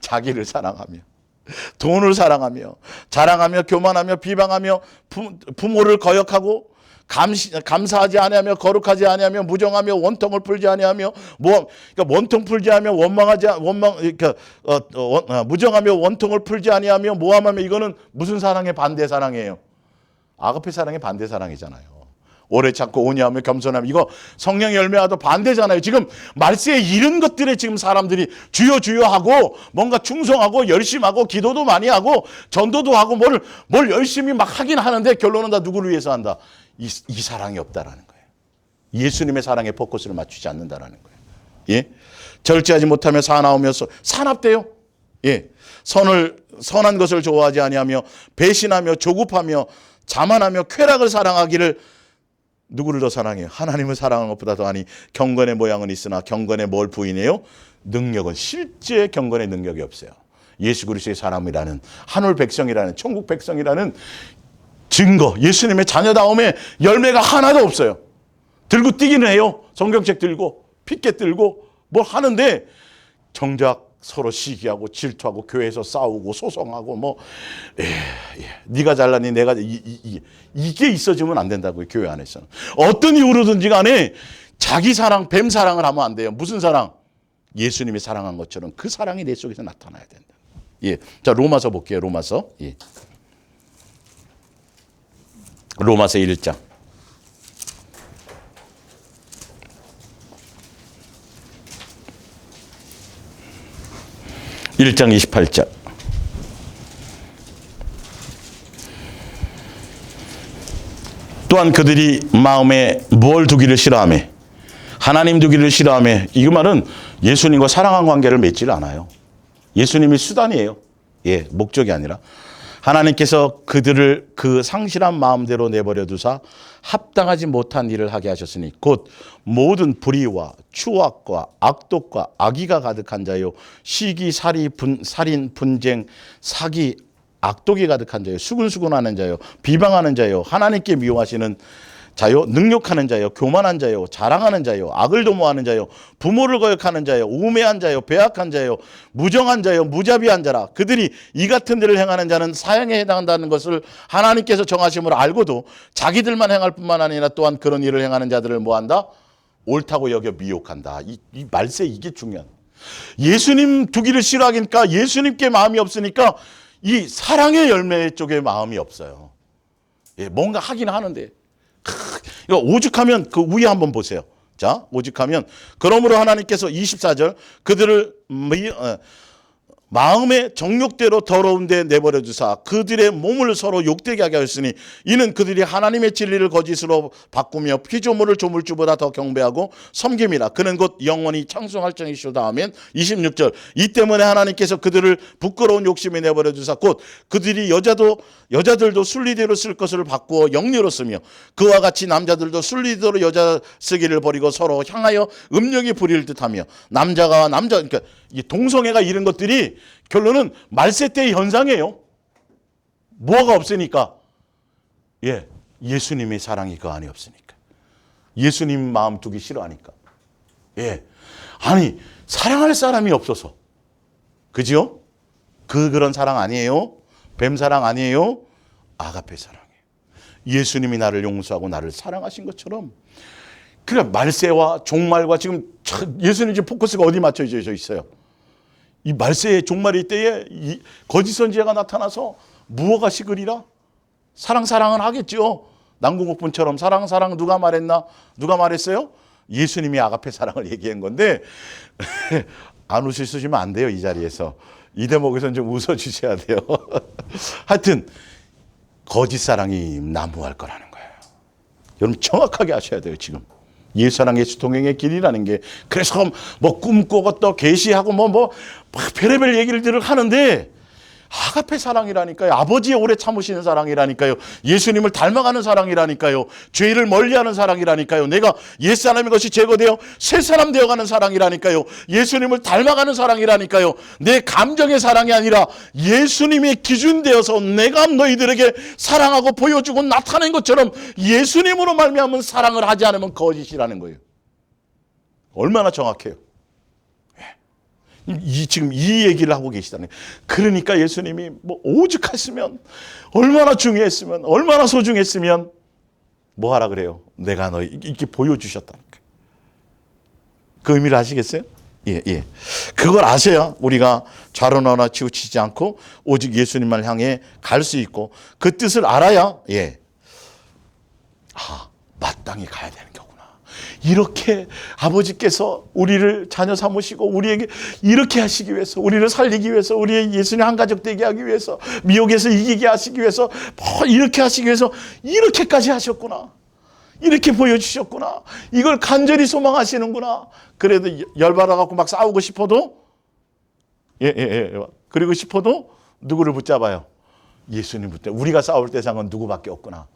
Speaker 1: 자기를 사랑하며 돈을 사랑하며 자랑하며 교만하며 비방하며 부모를 거역하고 감사하지 아니하며 거룩하지 아니하며 무정하며 원통을 풀지 아니하며 그러니까 원통 풀지 아니하며 무정하며 원통을 풀지 아니하며 모함하며, 이거는 무슨 사랑의 반대 사랑이에요? 아가페 사랑의 반대 사랑이잖아요. 오래 참고 온유하며 겸손하며, 이거 성령의 열매와도 반대잖아요. 지금 말세에 이런 것들에 지금 사람들이 주여 주여 하고 뭔가 충성하고 열심히 하고 기도도 많이 하고 전도도 하고 뭘 열심히 막 하긴 하는데 결론은 다 누구를 위해서 한다? 이 사랑이 없다라는 거예요. 예수님의 사랑에 포커스를 맞추지 않는다라는 거예요. 예? 절제하지 못하며 사나우며 사납대요. 예. 선한 것을 좋아하지 아니하며 배신하며 조급하며 자만하며 쾌락을 사랑하기를, 누구를 더 사랑해요? 하나님을 사랑하는 것보다 더하니 경건의 모양은 있으나 경건의 뭘 부인해요? 능력은, 실제 경건의 능력이 없어요. 예수 그리스도의 사람이라는, 하늘 백성이라는, 천국 백성이라는 증거, 예수님의 자녀다움의 열매가 하나도 없어요. 들고 뛰기는 해요. 성경책 들고 피켓 들고 뭘 하는데 정작 서로 시기하고 질투하고 교회에서 싸우고 소송하고 네가 잘나니 내가 이게 있어지면 안 된다고요. 교회 안에서는 어떤 이유로든지 간에 자기 사랑, 뱀 사랑을 하면 안 돼요. 무슨 사랑? 예수님이 사랑한 것처럼 그 사랑이 내 속에서 나타나야 된다. 예, 자 로마서 볼게요. 로마서. 예. 로마서 1장. 1장 28절. 또한 그들이 마음에 뭘 두기를 싫어하며 하나님 두기를 싫어하며, 이 말은 예수님과 사랑한 관계를 맺지를 않아요. 예수님이 수단이에요. 예, 목적이 아니라. 하나님께서 그들을 그 상실한 마음대로 내버려 두사 합당하지 못한 일을 하게 하셨으니 곧 모든 불의와 추악과 악독과 악의가 가득한 자요, 시기, 살인, 분쟁, 사기, 악독이 가득한 자요, 수근수근하는 자요, 비방하는 자요, 하나님께 미워하시는 자요, 능욕하는 자요, 교만한 자요, 자랑하는 자요, 악을 도모하는 자요, 부모를 거역하는 자요, 우매한 자요, 배악한 자요, 무정한 자요, 무자비한 자라. 그들이 이 같은 일을 행하는 자는 사형에 해당한다는 것을 하나님께서 정하심을 알고도 자기들만 행할 뿐만 아니라 또한 그런 일을 행하는 자들을 뭐한다? 옳다고 여겨 미혹한다. 이 말세, 이게 중요한. 예수님 두기를 싫어하니까, 예수님께 마음이 없으니까 이 사랑의 열매 쪽에 마음이 없어요. 예, 뭔가 하긴 하는데. 오죽하면 그 위에 한번 보세요. 자, 오죽하면 그러므로 하나님께서 24절 그들을 마음의 정욕대로 더러운 데 내버려 두사 그들의 몸을 서로 욕되게 하게 하였으니 이는 그들이 하나님의 진리를 거짓으로 바꾸며 피조물을 조물주보다 더 경배하고 섬김이라. 그는 곧 영원히 창수할 정이시로다. 아멘. 26절 이 때문에 하나님께서 그들을 부끄러운 욕심에 내버려 두사 곧 그들이 여자들도 순리대로 쓸 것을 바꾸어 영리로 쓰며 그와 같이 남자들도 순리대로 여자 쓰기를 버리고 서로 향하여 음욕이 부릴 듯하며 남자가 남자, 그러니까 이 동성애가 이런 것들이 결론은 말세 때의 현상이에요. 뭐가 없으니까? 예, 예수님의 사랑이 그 안에 없으니까. 예수님 마음 두기 싫어하니까. 예, 아니 사랑할 사람이 없어서. 그죠? 그런 사랑 아니에요. 뱀 사랑 아니에요. 아가페 사랑이에요. 예수님이 나를 용서하고 나를 사랑하신 것처럼. 그러니까 말세와 종말과 지금 예수님 지금 포커스가 어디 맞춰져 있어요? 이 말세의 종말의 때에 이 거짓 선지자가 나타나서 무엇가 시그리라? 사랑은 하겠죠. 남궁옥분처럼 사랑 누가 말했나? 누가 말했어요? 예수님이 아가페 사랑을 얘기한 건데 안 웃으시면 안 돼요. 이 자리에서. 이 대목에서는 좀 웃어주셔야 돼요. 하여튼 거짓 사랑이 난무할 거라는 거예요. 여러분 정확하게 아셔야 돼요. 지금. 예수 사랑, 예수 동행의 길이라는 게. 그래서 뭐 꿈꾸고 또 계시하고 뭐 별의별 얘기를 하는데 아가페 사랑이라니까요. 아버지의 오래 참으시는 사랑이라니까요. 예수님을 닮아가는 사랑이라니까요. 죄를 멀리하는 사랑이라니까요. 내가 옛사람인 것이 제거되어 새사람 되어가는 사랑이라니까요. 예수님을 닮아가는 사랑이라니까요. 내 감정의 사랑이 아니라 예수님의 기준 되어서 내가 너희들에게 사랑하고 보여주고 나타낸 것처럼 예수님으로 말미암은 사랑을 하지 않으면 거짓이라는 거예요. 얼마나 정확해요. 지금 이 얘기를 하고 계시다는 거예요. 그러니까 예수님이 뭐 오죽했으면, 얼마나 중요했으면, 얼마나 소중했으면 뭐 하라 그래요? 내가 너 이렇게 보여주셨다는 거예요. 그 의미를 아시겠어요? 예, 예. 그걸 아셔야 우리가 좌로나나 치우치지 않고 오직 예수님을 향해 갈 수 있고, 그 뜻을 알아야, 예. 마땅히 가야 되는 거구나. 이렇게 아버지께서 우리를 자녀 삼으시고 우리에게 이렇게 하시기 위해서, 우리를 살리기 위해서, 우리의 예수님 한 가족 되게 하기 위해서, 미혹에서 이기게 하시기 위해서, 이렇게 하시기 위해서 이렇게까지 하셨구나. 이렇게 보여주셨구나. 이걸 간절히 소망하시는구나. 그래도 열받아갖고 막 싸우고 싶어도, 그리고 싶어도 누구를 붙잡아요? 예수님 붙잡아. 우리가 싸울 대상은 누구밖에 없구나.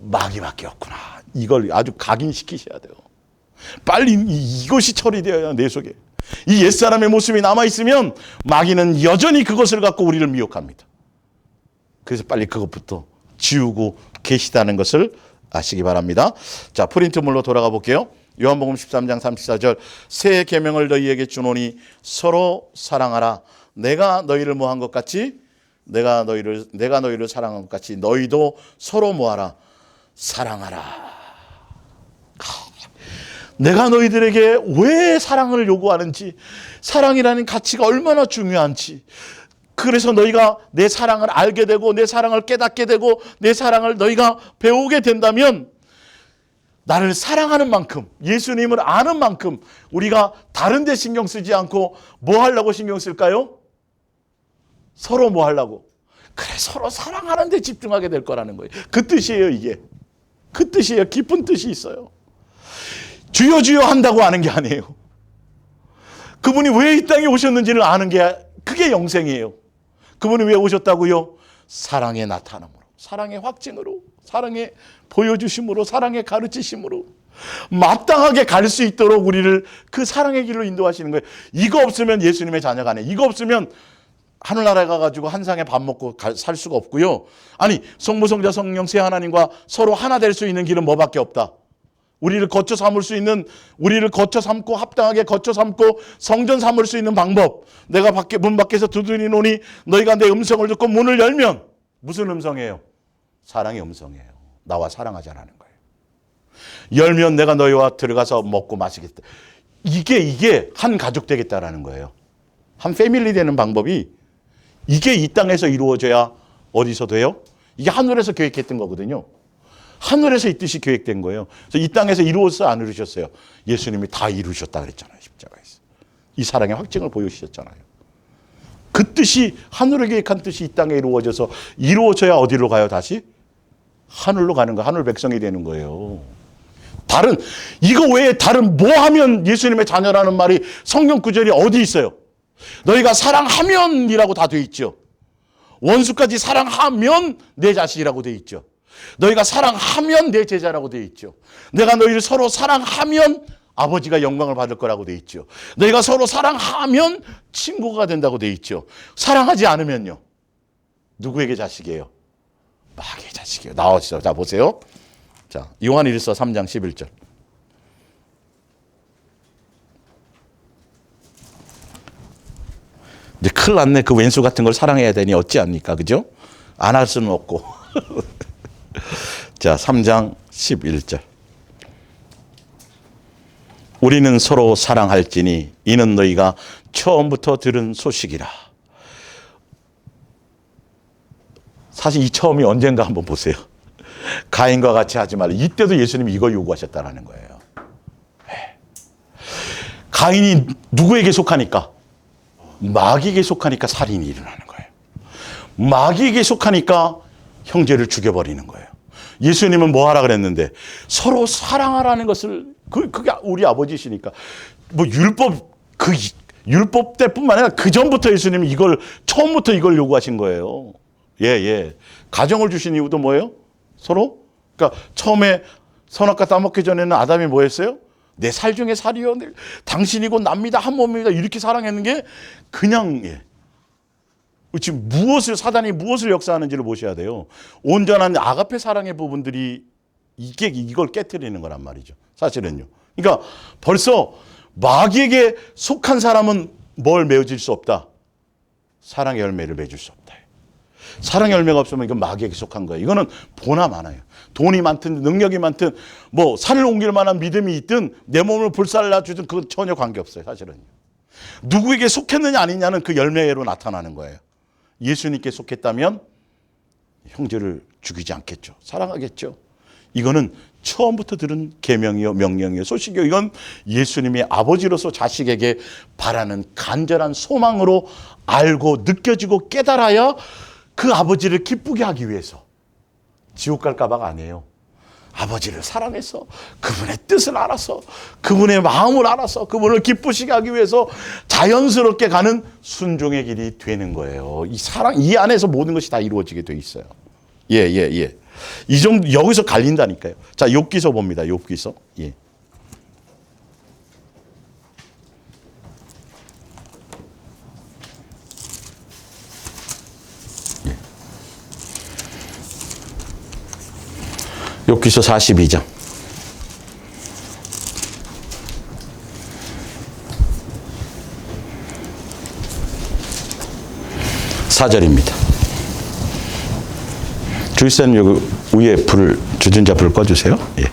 Speaker 1: 마귀밖에 없구나. 이걸 아주 각인시키셔야 돼요. 빨리 이것이 처리되어야 내 속에. 이 옛사람의 모습이 남아있으면 마귀는 여전히 그것을 갖고 우리를 미혹합니다. 그래서 빨리 그것부터 지우고 계시다는 것을 아시기 바랍니다. 자, 프린트물로 돌아가 볼게요. 요한복음 13장 34절. 새 계명을 너희에게 주노니 서로 사랑하라. 내가 너희를 뭐한 것 같이, 내가 너희를 사랑한 것 같이 너희도 서로 뭐하라? 사랑하라. 내가 너희들에게 왜 사랑을 요구하는지, 사랑이라는 가치가 얼마나 중요한지, 그래서 너희가 내 사랑을 알게 되고 내 사랑을 깨닫게 되고 내 사랑을 너희가 배우게 된다면, 나를 사랑하는 만큼, 예수님을 아는 만큼 우리가 다른 데 신경 쓰지 않고 뭐 하려고 신경 쓸까요? 서로 뭐 하려고? 그래, 서로 사랑하는 데 집중하게 될 거라는 거예요. 그 뜻이에요, 이게. 그 뜻이에요. 깊은 뜻이 있어요. 주여 주여 한다고 아는 게 아니에요. 그분이 왜 이 땅에 오셨는지를 아는 게, 그게 영생이에요. 그분이 왜 오셨다고요? 사랑의 나타남으로, 사랑의 확증으로, 사랑의 보여주심으로, 사랑의 가르치심으로 마땅하게 갈 수 있도록 우리를 그 사랑의 길로 인도하시는 거예요. 이거 없으면 예수님의 자녀가 아니에요. 이거 없으면 하늘나라에 가가지고 한 상에 밥 먹고 살 수가 없고요. 아니, 성부, 성자, 성령 세 하나님과 서로 하나 될 수 있는 길은 뭐밖에 없다? 우리를 거쳐 삼을 수 있는, 우리를 거쳐 삼고 합당하게 거쳐 삼고 성전 삼을 수 있는 방법. 내가 문 밖에서 두드리노니 너희가 내 음성을 듣고 문을 열면, 무슨 음성이에요? 사랑의 음성이에요. 나와 사랑하자라는 거예요. 열면 내가 너희와 들어가서 먹고 마시겠다. 이게 한 가족 되겠다라는 거예요. 한 패밀리 되는 방법이, 이게 이 땅에서 이루어져야 어디서 돼요? 이게 하늘에서 계획했던 거거든요. 하늘에서 이 뜻이 계획된 거예요. 그래서 이 땅에서 이루어서 안 이루셨어요. 예수님이 다 이루셨다 그랬잖아요. 십자가에서. 이 사랑의 확증을 보여주셨잖아요. 그 뜻이, 하늘에 계획한 뜻이 이 땅에 이루어져야 어디로 가요? 다시? 하늘로 가는 거, 하늘 백성이 되는 거예요. 이거 외에 다른 뭐 하면 예수님의 자녀라는 말이 성경 구절이 어디 있어요? 너희가 사랑하면이라고 다 돼 있죠. 원수까지 사랑하면 내 자식이라고 돼 있죠. 너희가 사랑하면 내 제자라고 돼 있죠. 내가 너희를 서로 사랑하면 아버지가 영광을 받을 거라고 돼 있죠. 너희가 서로 사랑하면 친구가 된다고 돼 있죠. 사랑하지 않으면요, 누구에게 자식이에요? 마귀의 자식이에요. 나와주세요. 자, 보세요. 자, 요한일서 3장 11절. 이제 큰일 났네. 그 왼수 같은 걸 사랑해야 되니 어찌합니까? 그죠? 안 할 수는 없고. 자, 3장 11절. 우리는 서로 사랑할지니 이는 너희가 처음부터 들은 소식이라. 사실 이 처음이 언젠가 한번 보세요. 가인과 같이 하지 말라. 이때도 예수님이 이걸 요구하셨다는 거예요. 가인이 누구에게 속하니까? 마귀에게 속하니까 살인이 일어나는 거예요. 마귀에게 속하니까 형제를 죽여버리는 거예요. 예수님은 뭐 하라 그랬는데? 서로 사랑하라는 것을, 그게 우리 아버지시니까. 뭐 율법 때뿐만 아니라 그 전부터 예수님이 처음부터 이걸 요구하신 거예요. 예. 가정을 주신 이유도 뭐예요? 서로? 그러니까 처음에 선악과 따먹기 전에는 아담이 뭐 했어요? 내 살 중에 살이요. 당신이고 납니다. 한 몸입니다. 이렇게 사랑했는 게 그냥, 지금 사단이 무엇을 역사하는지를 보셔야 돼요. 온전한 아가페 사랑의 부분들이 이걸 깨트리는 거란 말이죠. 사실은요. 그러니까 벌써 마귀에게 속한 사람은 뭘 맺을 수 없다? 사랑의 열매를 맺을 수 없다. 사랑의 열매가 없으면 이건 마귀에게 속한 거예요. 이거는 보나 마나요. 돈이 많든 능력이 많든 뭐 산을 옮길 만한 믿음이 있든 내 몸을 불살라 주든 그건 전혀 관계없어요. 사실은요. 누구에게 속했느냐 아니냐는 그 열매로 나타나는 거예요. 예수님께 속했다면 형제를 죽이지 않겠죠. 사랑하겠죠. 이거는 처음부터 들은 계명이요 명령이요 소식이요. 이건 예수님이 아버지로서 자식에게 바라는 간절한 소망으로 알고 느껴지고 깨달아야 그 아버지를 기쁘게 하기 위해서 지옥 갈까 봐가 아니에요. 아버지를 사랑해서 그분의 뜻을 알아서 그분의 마음을 알아서 그분을 기쁘시게 하기 위해서 자연스럽게 가는 순종의 길이 되는 거예요. 이 사랑, 이 안에서 모든 것이 다 이루어지게 돼 있어요. 예. 이 정도, 여기서 갈린다니까요. 자, 욥기서 봅니다. 욥기서. 예. 욥기서 42장. 4절입니다. 주일사님 여기 위에 주전자 불 꺼주세요. 예.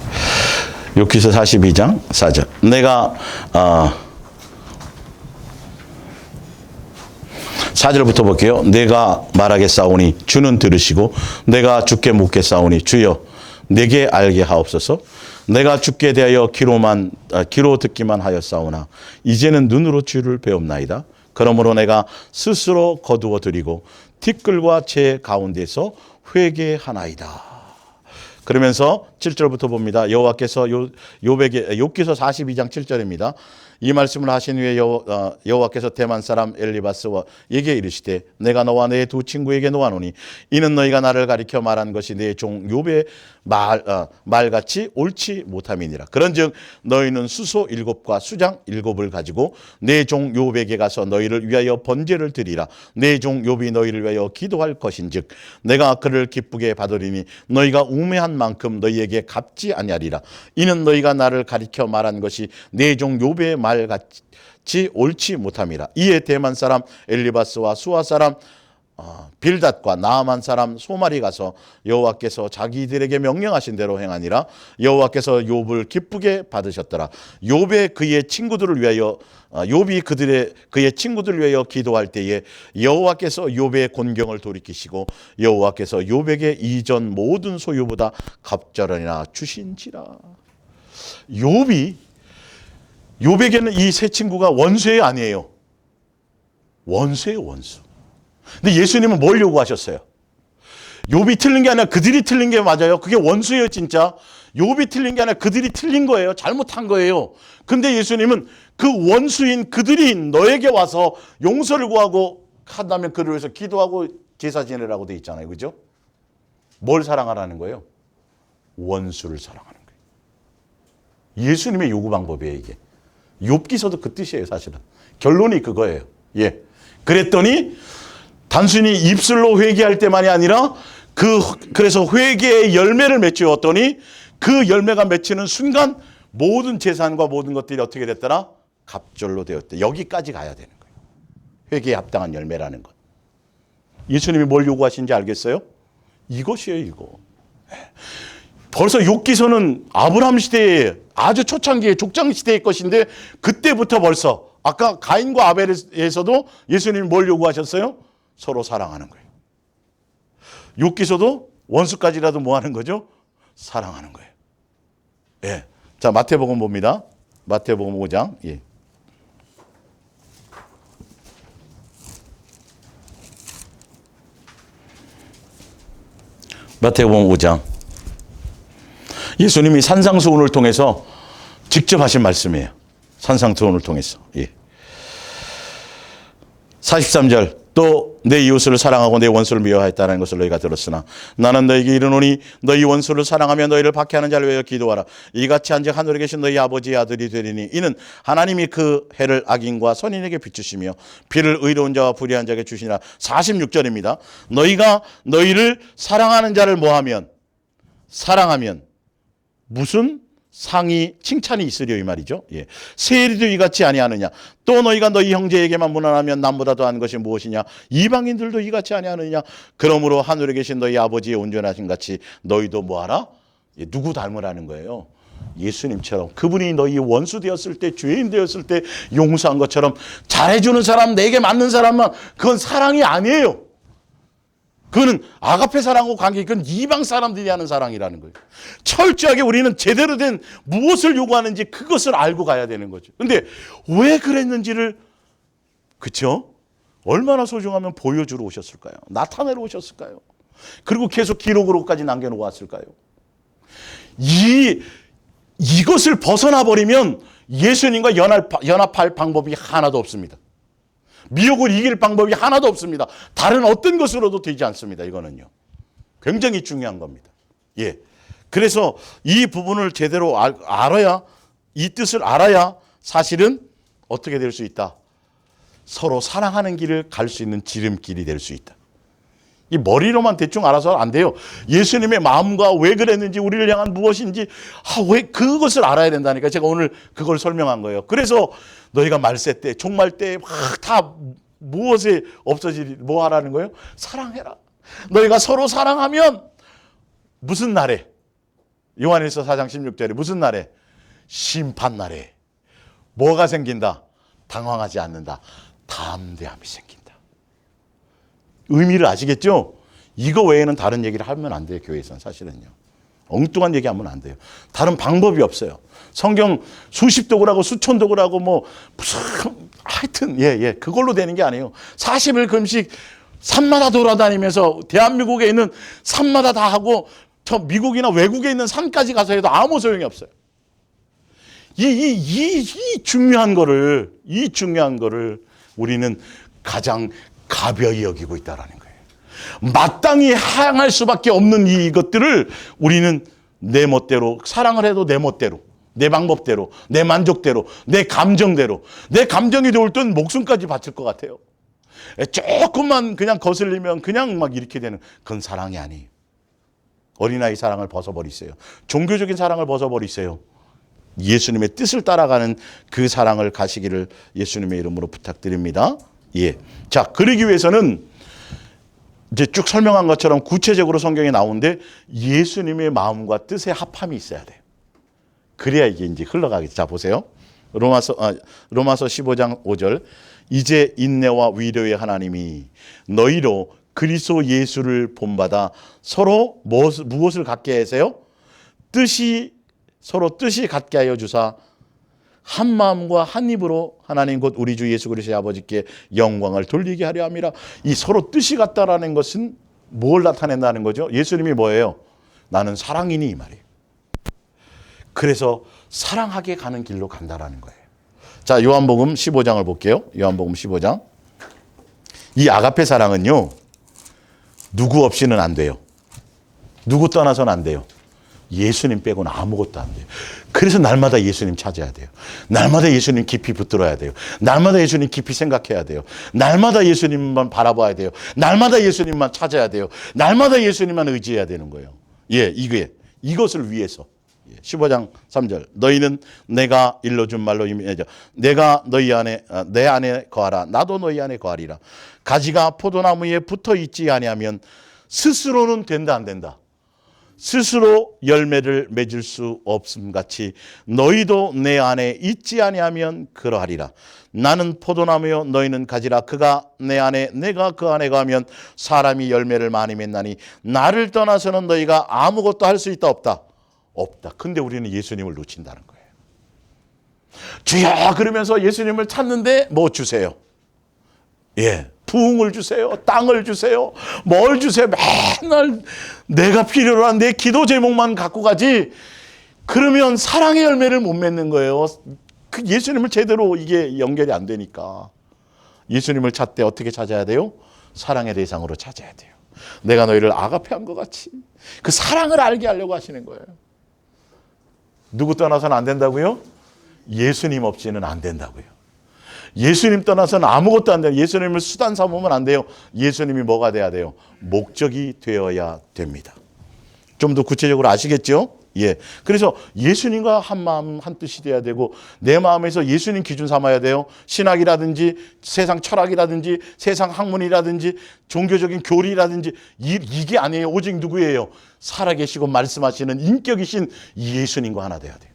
Speaker 1: 욥기서 42장 4절. 내가 4절부터 볼게요. 내가 말하겠사오니 주는 들으시고 내가 주께 묻겠사오니 주여 내게 알게 하옵소서. 내가 주께 대하여 귀로 듣기만 하였사오나 이제는 눈으로 주를 배웁나이다. 그러므로 내가 스스로 거두어 드리고 티끌과 제 가운데서 회개하나이다. 그러면서 7절부터 봅니다. 여호와께서 욥기서 42장 7절입니다. 이 말씀을 하신 후에 여호와께서 대만 사람 엘리바스에게 이르시되 내가 너와 내 두 친구에게 놓아노니 이는 너희가 나를 가리켜 말한 것이 내 종 욥의 말같이 옳지 못함이니라. 그런즉 너희는 수소 7과 수장 7을 가지고 내 종 욥에게 가서 너희를 위하여 번제를 드리라. 내 종 욥이 너희를 위하여 기도할 것인즉 내가 그를 기쁘게 받으리니 너희가 우매한 만큼 너희에게 갚지 아니하리라. 이는 너희가 나를 가리켜 말한 것이 내 종 욥의 말같이 옳지 못함이라. 이에 대만 사람 엘리바스와 수아 사람 빌닷과 나아만 사람 소말이 가서 여호와께서 자기들에게 명령하신 대로 행하니라. 여호와께서 욥을 기쁘게 받으셨더라. 욥이 그의 친구들을 위하여 기도할 때에 여호와께서 욥의 곤경을 돌이키시고 여호와께서 욥에게 이전 모든 소유보다 갑절하니라 주신지라. 욥에게는 이 세 친구가 원수예요, 아니에요? 원수예요, 원수. 근데 예수님은 뭘 요구하셨어요? 욥이 틀린 게 아니라 그들이 틀린 게 맞아요. 그게 원수예요, 진짜. 욥이 틀린 게 아니라 그들이 틀린 거예요. 잘못한 거예요. 근데 예수님은 그 원수인 그들이 너에게 와서 용서를 구하고 한다면 그를 위해서 기도하고 제사 지내라고 돼 있잖아요. 그죠? 뭘 사랑하라는 거예요? 원수를 사랑하는 거예요. 예수님의 요구 방법이에요, 이게. 욥기서도 그 뜻이에요, 사실은. 결론이 그거예요. 예. 그랬더니 단순히 입술로 회개할 때만이 아니라 그래서 회개의 열매를 맺었더니 그 열매가 맺히는 순간 모든 재산과 모든 것들이 어떻게 됐더라? 갑절로 되었대. 여기까지 가야 되는 거예요. 회개에 합당한 열매라는 것. 예수님이 뭘 요구하신지 알겠어요? 이것이에요, 이거. 벌써 욥기서는 아브라함 시대에 아주 초창기에 족장 시대의 것인데 그때부터 벌써 아까 가인과 아벨에서도 예수님이 뭘 요구하셨어요? 서로 사랑하는 거예요. 욥기서도 원수까지라도 뭐 하는 거죠? 사랑하는 거예요. 예. 자, 마태복음 봅니다. 마태복음 5장. 예. 마태복음 5장. 예수님이 산상수훈을 통해서 직접 하신 말씀이에요. 산상수훈을 통해서. 예. 43절. 또 내 이웃을 사랑하고 내 원수를 미워하였다는 것을 너희가 들었으나 나는 너희에게 이르노니 너희 원수를 사랑하며 너희를 박해하는 자를 위하여 기도하라. 이같이 한즉 하늘에 계신 너희 아버지의 아들이 되리니 이는 하나님이 그 해를 악인과 선인에게 비추시며 비를 의로운 자와 불의한 자에게 주시니라. 46절입니다. 너희가 너희를 사랑하는 자를 뭐하면? 사랑하면 무슨 상이 칭찬이 있으려 이 말이죠. 예. 세리도 이같이 아니하느냐. 또 너희가 너희 형제에게만 무난하면 남보다 더한 것이 무엇이냐. 이방인들도 이같이 아니하느냐. 그러므로 하늘에 계신 너희 아버지의 온전하신 같이 너희도 뭐하라? 예, 누구 닮으라는 거예요? 예수님처럼. 그분이 너희 원수 되었을 때, 죄인 되었을 때 용서한 것처럼 잘해주는 사람, 내게 맞는 사람만, 그건 사랑이 아니에요. 그거는 아가페 사랑하고 관계, 그건 이방 사람들이 하는 사랑이라는 거예요. 철저하게 우리는 제대로 된 무엇을 요구하는지 그것을 알고 가야 되는 거죠. 근데 왜 그랬는지를, 그쵸? 얼마나 소중하면 보여주러 오셨을까요? 나타내러 오셨을까요? 그리고 계속 기록으로까지 남겨놓고 왔을까요? 이것을 벗어나 버리면 예수님과 연합할 방법이 하나도 없습니다. 미혹을 이길 방법이 하나도 없습니다. 다른 어떤 것으로도 되지 않습니다. 이거는요. 굉장히 중요한 겁니다. 예. 그래서 이 부분을 제대로 알아야, 이 뜻을 알아야 사실은 어떻게 될 수 있다? 서로 사랑하는 길을 갈 수 있는 지름길이 될 수 있다. 이 머리로만 대충 알아서 안 돼요. 예수님의 마음과 왜 그랬는지, 우리를 향한 무엇인지, 왜 그것을 알아야 된다니까. 제가 오늘 그걸 설명한 거예요. 그래서 너희가 말세 때, 종말 때 다 무엇에 뭐 하라는 거예요? 사랑해라. 너희가 서로 사랑하면 무슨 날에? 요한일서 4장 16절에 무슨 날에? 심판날에 뭐가 생긴다? 당황하지 않는다. 담대함이 생긴다. 의미를 아시겠죠? 이거 외에는 다른 얘기를 하면 안 돼요. 교회에서는 사실은요. 엉뚱한 얘기하면 안 돼요. 다른 방법이 없어요. 성경 수십 독을 수천 독을 뭐 무슨 하여튼 그걸로 되는 게 아니에요. 40일 금식 산마다 돌아다니면서 대한민국에 있는 산마다 다 하고 저 미국이나 외국에 있는 산까지 가서 해도 아무 소용이 없어요. 이 중요한 거를 우리는 가장 가벼이 여기고 있다라는 거예요. 마땅히 향할 수밖에 없는 이것들을 우리는 내 멋대로 사랑을 해도 내 멋대로, 내 방법대로, 내 만족대로, 내 감정대로, 내 감정이 좋을 땐 목숨까지 바칠 것 같아요. 조금만 그냥 거슬리면 그냥 막 이렇게 되는, 그건 사랑이 아니에요. 어린아이 사랑을 벗어버리세요. 종교적인 사랑을 벗어버리세요. 예수님의 뜻을 따라가는 그 사랑을 가시기를 예수님의 이름으로 부탁드립니다. 예. 자, 그러기 위해서는 이제 쭉 설명한 것처럼 구체적으로 성경에 나오는데 예수님의 마음과 뜻의 합함이 있어야 돼요. 그래야 이게 이제 흘러가겠죠. 자, 보세요. 로마서 15장 5절. 이제 인내와 위로의 하나님이 너희로 그리스도 예수를 본받아 서로 무엇을 갖게 하세요? 서로 뜻이 갖게 하여 주사 한 마음과 한 입으로 하나님 곧 우리 주 예수 그리스도의 아버지께 영광을 돌리게 하려 함이라. 이 서로 뜻이 같다라는 것은 뭘 나타낸다는 거죠? 예수님이 뭐예요? 나는 사랑이니 이 말이에요. 그래서 사랑하게 가는 길로 간다라는 거예요. 자, 요한복음 15장을 볼게요. 요한복음 15장. 이 아가페 사랑은요, 누구 없이는 안 돼요. 누구 떠나서는 안 돼요. 예수님 빼고는 아무것도 안 돼요. 그래서 날마다 예수님 찾아야 돼요. 날마다 예수님 깊이 붙들어야 돼요. 날마다 예수님 깊이 생각해야 돼요. 날마다 예수님만 바라봐야 돼요. 날마다 예수님만 찾아야 돼요. 날마다 예수님만 의지해야 되는 거예요. 예, 이것을 위해서. 15장 3절. 너희는 내가 일러준 말로 임하죠. 내가 내 안에 거하라. 나도 너희 안에 거하리라. 가지가 포도나무에 붙어 있지 아니하면 스스로는 된다 안 된다. 스스로 열매를 맺을 수 없음 같이 너희도 내 안에 있지 아니하면 그러하리라. 나는 포도나무요 너희는 가지라. 그가 내 안에 내가 그 안에 거하면 사람이 열매를 많이 맺나니 나를 떠나서는 너희가 아무것도 할 수 있다 없다. 없다. 근데 우리는 예수님을 놓친다는 거예요. 주여 그러면서 예수님을 찾는데 뭐 주세요? 예, 부흥을 주세요. 땅을 주세요. 뭘 주세요. 맨날 내가 필요로 한 내 기도 제목만 갖고 가지. 그러면 사랑의 열매를 못 맺는 거예요. 그 예수님을 제대로 이게 연결이 안 되니까. 예수님을 찾되 어떻게 찾아야 돼요? 사랑의 대상으로 찾아야 돼요. 내가 너희를 아가페한 것 같이 그 사랑을 알게 하려고 하시는 거예요. 누구 떠나서는 안 된다고요? 예수님 없이는 안 된다고요. 예수님 떠나서는 아무것도 안 돼요. 예수님을 수단 삼으면 안 돼요. 예수님이 뭐가 돼야 돼요? 목적이 되어야 됩니다. 좀 더 구체적으로 아시겠죠? 예. 그래서 예수님과 한 마음 한 뜻이 돼야 되고 내 마음에서 예수님 기준 삼아야 돼요. 신학이라든지 세상 철학이라든지 세상 학문이라든지 종교적인 교리라든지 이게 아니에요. 오직 누구예요? 살아계시고 말씀하시는 인격이신 예수님과 하나 돼야 돼요.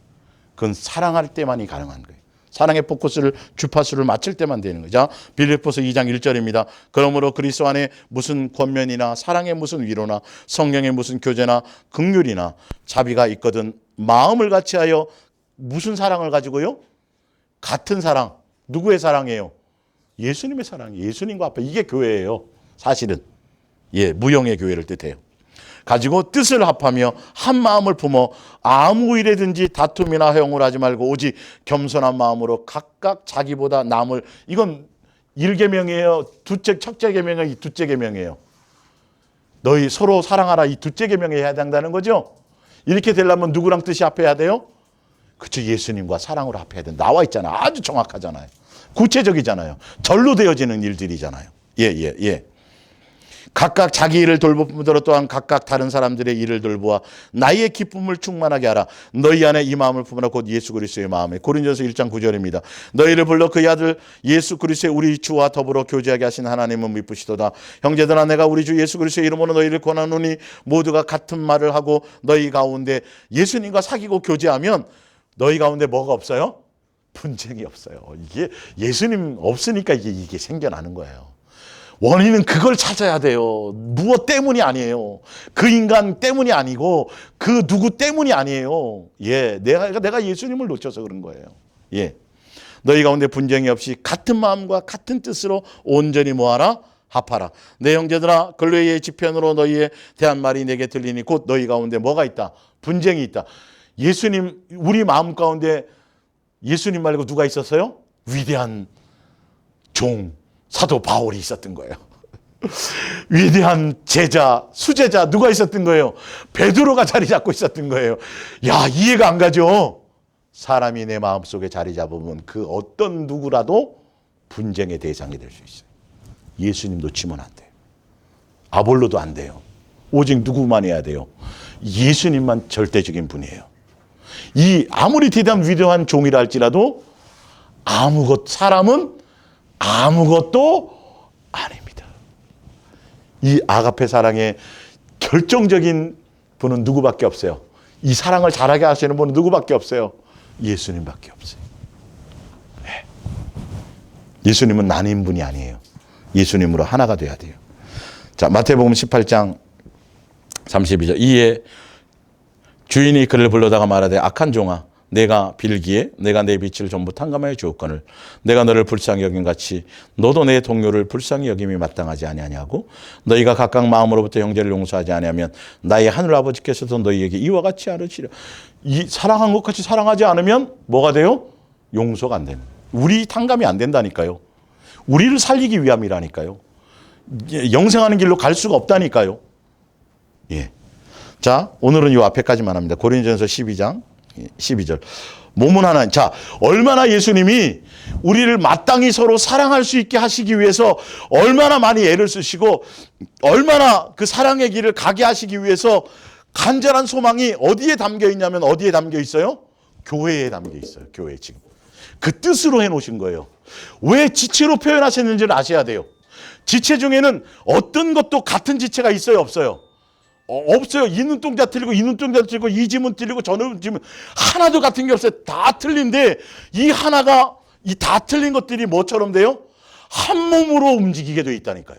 Speaker 1: 그건 사랑할 때만이 가능한 거예요. 사랑의 포커스를 주파수를 맞출 때만 되는 거죠. 빌립보서 2장 1절입니다. 그러므로 그리스도 안에 무슨 권면이나 사랑의 무슨 위로나 성령의 무슨 교제나 긍휼이나 자비가 있거든 마음을 같이 하여 무슨 사랑을 가지고요? 같은 사랑. 누구의 사랑이에요? 예수님의 사랑이에요. 예수님과 앞에 이게 교회예요. 사실은. 예, 무형의 교회를 뜻해요. 가지고 뜻을 합하며 한 마음을 품어 아무 일에든지 다툼이나 허용을 하지 말고 오직 겸손한 마음으로 각각 자기보다 남을 이건 1계명이에요. 첫째 계명이 둘째 계명이에요. 너희 서로 사랑하라 이 둘째 계명에 해야 된다는 거죠. 이렇게 되려면 누구랑 뜻이 합해야 돼요? 그렇죠. 예수님과 사랑으로 합해야 돼. 나와 있잖아요. 아주 정확하잖아요. 구체적이잖아요. 절로 되어지는 일들이잖아요. 예. 각각 자기 일을 돌보므로 또한 각각 다른 사람들의 일을 돌보아 나의 기쁨을 충만하게 하라. 너희 안에 이 마음을 품으라. 곧 예수 그리스도의 마음에. 고린도서 1장 9절입니다. 너희를 불러 그의 아들 예수 그리스도의 우리 주와 더불어 교제하게 하신 하나님은 미쁘시도다. 형제들아 내가 우리 주 예수 그리스도의 이름으로 너희를 권하노니 모두가 같은 말을 하고 너희 가운데 예수님과 사귀고 교제하면 너희 가운데 뭐가 없어요? 분쟁이 없어요. 이게 예수님 없으니까 이게 생겨나는 거예요. 원인은 그걸 찾아야 돼요. 무엇 때문이 아니에요. 그 인간 때문이 아니고 그 누구 때문이 아니에요. 예, 내가 예수님을 놓쳐서 그런 거예요. 예, 너희 가운데 분쟁이 없이 같은 마음과 같은 뜻으로 온전히 모아라 합하라. 내 형제들아 근로의 지편으로 너희에 대한 말이 내게 들리니 곧 너희 가운데 뭐가 있다? 분쟁이 있다. 예수님 우리 마음 가운데 예수님 말고 누가 있었어요? 위대한 종 사도 바울이 있었던 거예요. 위대한 제자, 수제자 누가 있었던 거예요? 베드로가 자리 잡고 있었던 거예요. 야, 이해가 안 가죠? 사람이 내 마음속에 자리 잡으면 그 어떤 누구라도 분쟁의 대상이 될 수 있어요. 예수님 놓치면 안 돼요. 아볼로도 안 돼요. 오직 누구만 해야 돼요? 예수님만 절대적인 분이에요. 이 아무리 대단한 위대한 종이라 할지라도 사람은 아무것도 아닙니다. 이 아가페 사랑의 결정적인 분은 누구밖에 없어요. 이 사랑을 잘하게 하시는 분은 누구밖에 없어요. 예수님밖에 없어요. 네. 예수님은 나뉜 분이 아니에요. 예수님으로 하나가 돼야 돼요. 자, 마태복음 18장 32절. 이에 주인이 그를 불러다가 말하되 악한 종아 내가 빌기에 내가 내 빛을 전부 탕감하여 주었거늘 내가 너를 불쌍히 여긴 같이 너도 내 동료를 불쌍히 여김이 마땅하지 아니하냐고 너희가 각각 마음으로부터 형제를 용서하지 아니하면 나의 하늘 아버지께서도 너희에게 이와 같이 하시리라. 이 사랑한 것 같이 사랑하지 않으면 뭐가 돼요? 용서가 안 됩니다. 우리 탕감이 안 된다니까요. 우리를 살리기 위함이라니까요. 영생하는 길로 갈 수가 없다니까요. 예. 자, 오늘은 이 앞에까지만 합니다. 고린도전서 12장 12절. 몸은 하나님. 자, 얼마나 예수님이 우리를 마땅히 서로 사랑할 수 있게 하시기 위해서 얼마나 많이 애를 쓰시고 얼마나 그 사랑의 길을 가게 하시기 위해서 간절한 소망이 어디에 담겨 있냐면 어디에 담겨 있어요? 교회에 담겨 있어요. 교회에 지금. 그 뜻으로 해놓으신 거예요. 왜 지체로 표현하셨는지를 아셔야 돼요. 지체 중에는 어떤 것도 같은 지체가 있어요? 없어요? 없어요. 이 눈동자 틀리고 이 눈동자 틀리고 이 지문 틀리고 저 지문 하나도 같은 게 없어요. 다 틀린데 이 하나가 이 다 틀린 것들이 뭐처럼 돼요? 한 몸으로 움직이게 돼 있다니까요.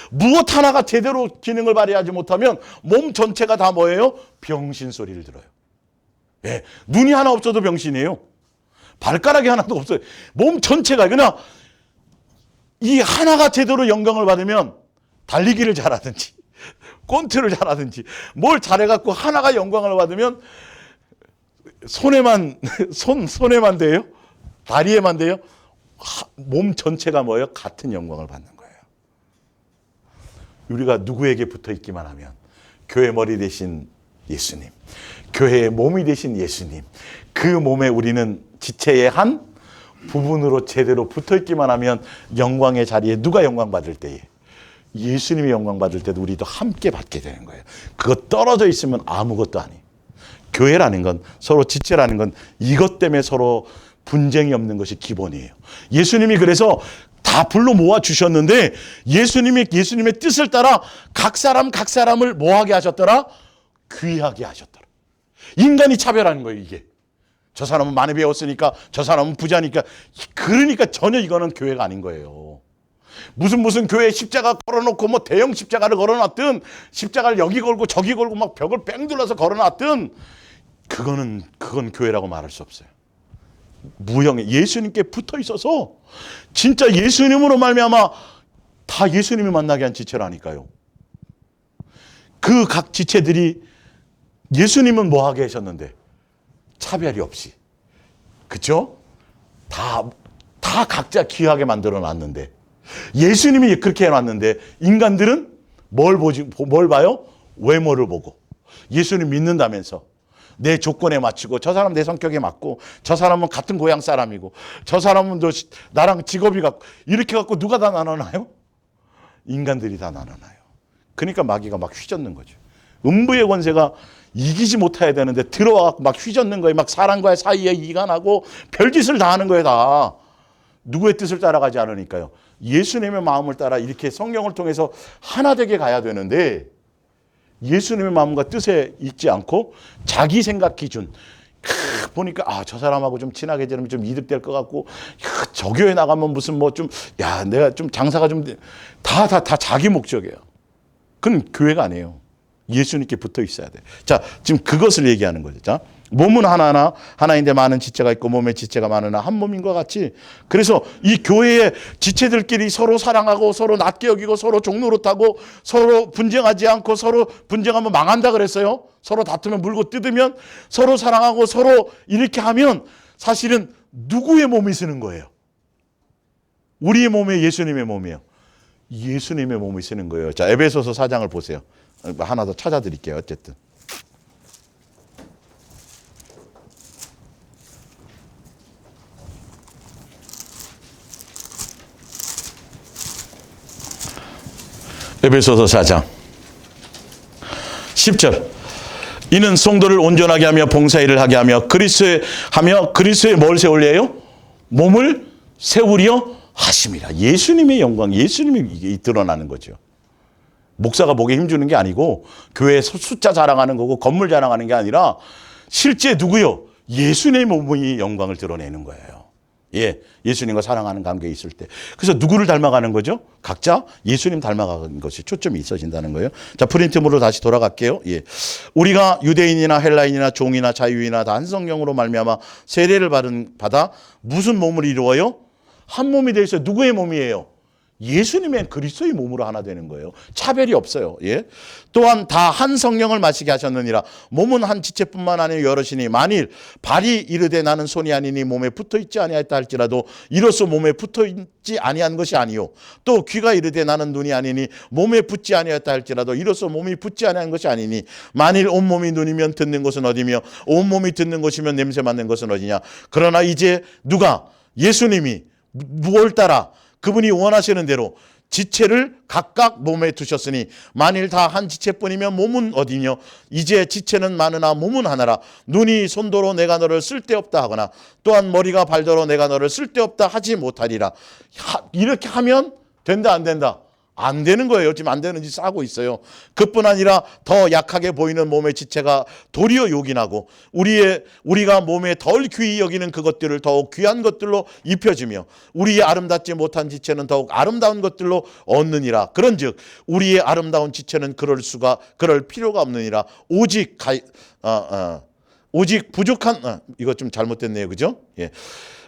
Speaker 1: 무엇 하나가 제대로 기능을 발휘하지 못하면 몸 전체가 다 뭐예요? 병신 소리를 들어요. 네. 눈이 하나 없어도 병신이에요. 발가락이 하나도 없어요. 몸 전체가 그냥 이 하나가 제대로 영광을 받으면 달리기를 잘하든지 꼰트를 잘하든지 뭘 잘해갖고 하나가 영광을 받으면 손에만 돼요? 다리에만 돼요? 몸 전체가 뭐예요? 같은 영광을 받는 거예요. 우리가 누구에게 붙어 있기만 하면 교회 머리 대신 예수님, 교회의 몸이 되신 예수님, 그 몸에 우리는 지체의 한 부분으로 제대로 붙어 있기만 하면 영광의 자리에 누가 영광 받을 때에 예수님이 영광 받을 때도 우리도 함께 받게 되는 거예요. 그거 떨어져 있으면 아무것도 아니에요. 교회라는 건, 서로 지체라는 건 이것 때문에 서로 분쟁이 없는 것이 기본이에요. 예수님이 그래서 다 불러 모아 주셨는데 예수님의 뜻을 따라 각 사람을 뭐하게 하셨더라? 귀하게 하셨더라. 인간이 차별하는 거예요, 이게. 저 사람은 많이 배웠으니까, 저 사람은 부자니까. 그러니까 전혀 이거는 교회가 아닌 거예요. 무슨 교회에 십자가 걸어놓고 뭐 대형 십자가를 걸어놨든, 십자가를 여기 걸고 저기 걸고 막 벽을 뺑 둘러서 걸어놨든, 그건 교회라고 말할 수 없어요. 무형의 예수님께 붙어 있어서 진짜 예수님으로 말미암아 다 예수님을 만나게 한 지체라니까요. 그 각 지체들이 예수님은 뭐 하게 하셨는데 차별이 없이, 그렇죠? 다 각자 귀하게 만들어 놨는데, 예수님이 그렇게 해놨는데 인간들은 뭘 봐요? 외모를 보고. 예수님 믿는다면서 내 조건에 맞추고, 저 사람 내 성격에 맞고, 저 사람은 같은 고향 사람이고, 저 사람은 나랑 직업이 같고, 이렇게 갖고 누가 다 나눠놔요? 인간들이 다 나눠놔요. 그러니까 마귀가 막 휘젓는 거죠. 음부의 권세가 이기지 못해야 되는데 들어와서 막 휘젓는 거예요. 막 사람과의 사이에 이간하고 별짓을 다 하는 거예요, 다. 누구의 뜻을 따라가지 않으니까요. 예수님의 마음을 따라 이렇게 성령을 통해서 하나 되게 가야 되는데, 예수님의 마음과 뜻에 있지 않고 자기 생각 기준, 보니까 저 사람하고 좀 친하게 지내면 좀 이득될 것 같고, 저 교회 나가면 무슨 뭐 좀, 내가 좀 장사가 좀, 다 자기 목적이에요. 그건 교회가 아니에요. 예수님께 붙어 있어야 돼. 자, 지금 그것을 얘기하는 거죠. 자, 몸은 하나인데 많은 지체가 있고 몸에 지체가 많으나 한 몸인 것 같이. 그래서 이 교회의 지체들끼리 서로 사랑하고 서로 낮게 여기고 서로 종노릇하고 서로 분쟁하지 않고, 서로 분쟁하면 망한다 그랬어요. 서로 다투면 물고 뜯으면, 서로 사랑하고 서로 이렇게 하면 사실은 누구의 몸이 쓰는 거예요? 우리의 몸이에요, 예수님의 몸이에요? 예수님의 몸이 쓰는 거예요. 자, 에베소서 4장을 보세요. 하나 더 찾아드릴게요. 어쨌든 에베소서 4장 10절. 이는 성도를 온전하게 하며 봉사일을 하게 하며 그리스도에 뭘 세우려요? 몸을 세우려 하심이라. 예수님의 영광, 예수님이 드러나는 거죠. 목사가 목에 힘주는 게 아니고, 교회 숫자 자랑하는 거고, 건물 자랑하는 게 아니라 실제 누구요? 예수님의 몸이 영광을 드러내는 거예요. 예, 예수님과 사랑하는 관계에 있을 때. 그래서 누구를 닮아가는 거죠? 각자 예수님 닮아가는 것이 초점이 있어진다는 거예요. 자, 프린트물로 다시 돌아갈게요. 예, 우리가 유대인이나 헬라인이나 종이나 자유인이나 다 한 성령으로 말미암아 세례를 받아 무슨 몸을 이루어요? 한 몸이 되어 있어요. 누구의 몸이에요? 예수님의 그리스도의 몸으로 하나 되는 거예요. 차별이 없어요. 예. 또한 다 한 성령을 마시게 하셨느니라. 몸은 한 지체뿐만 아니라 여럿이니 만일 발이 이르되 나는 손이 아니니 몸에 붙어 있지 아니하였다 할지라도 이로써 몸에 붙어 있지 아니한 것이 아니요. 또 귀가 이르되 나는 눈이 아니니 몸에 붙지 아니하였다 할지라도 이로써 몸이 붙지 아니한 것이 아니니 만일 온몸이 눈이면 듣는 것은 어디며 온몸이 듣는 것이면 냄새 맡는 것은 어디냐. 그러나 이제 누가 예수님이 무엇을 따라 그분이 원하시는 대로 지체를 각각 몸에 두셨으니 만일 다 한 지체뿐이면 몸은 어디며 이제 지체는 많으나 몸은 하나라. 눈이 손도로 내가 너를 쓸데없다 하거나 또한 머리가 발도로 내가 너를 쓸데없다 하지 못하리라. 이렇게 하면 된다 안 된다? 안 되는 거예요. 지금 안 되는 짓 하고 있어요. 그뿐 아니라 더 약하게 보이는 몸의 지체가 도리어 요긴하고 우리가 몸에 덜 귀히 여기는 그것들을 더욱 귀한 것들로 입혀주며 우리의 아름답지 못한 지체는 더욱 아름다운 것들로 얻느니라. 그런즉 우리의 아름다운 지체는 그럴 필요가 없느니라. 오직 부족한 이거 좀 잘못됐네요. 그죠? 예.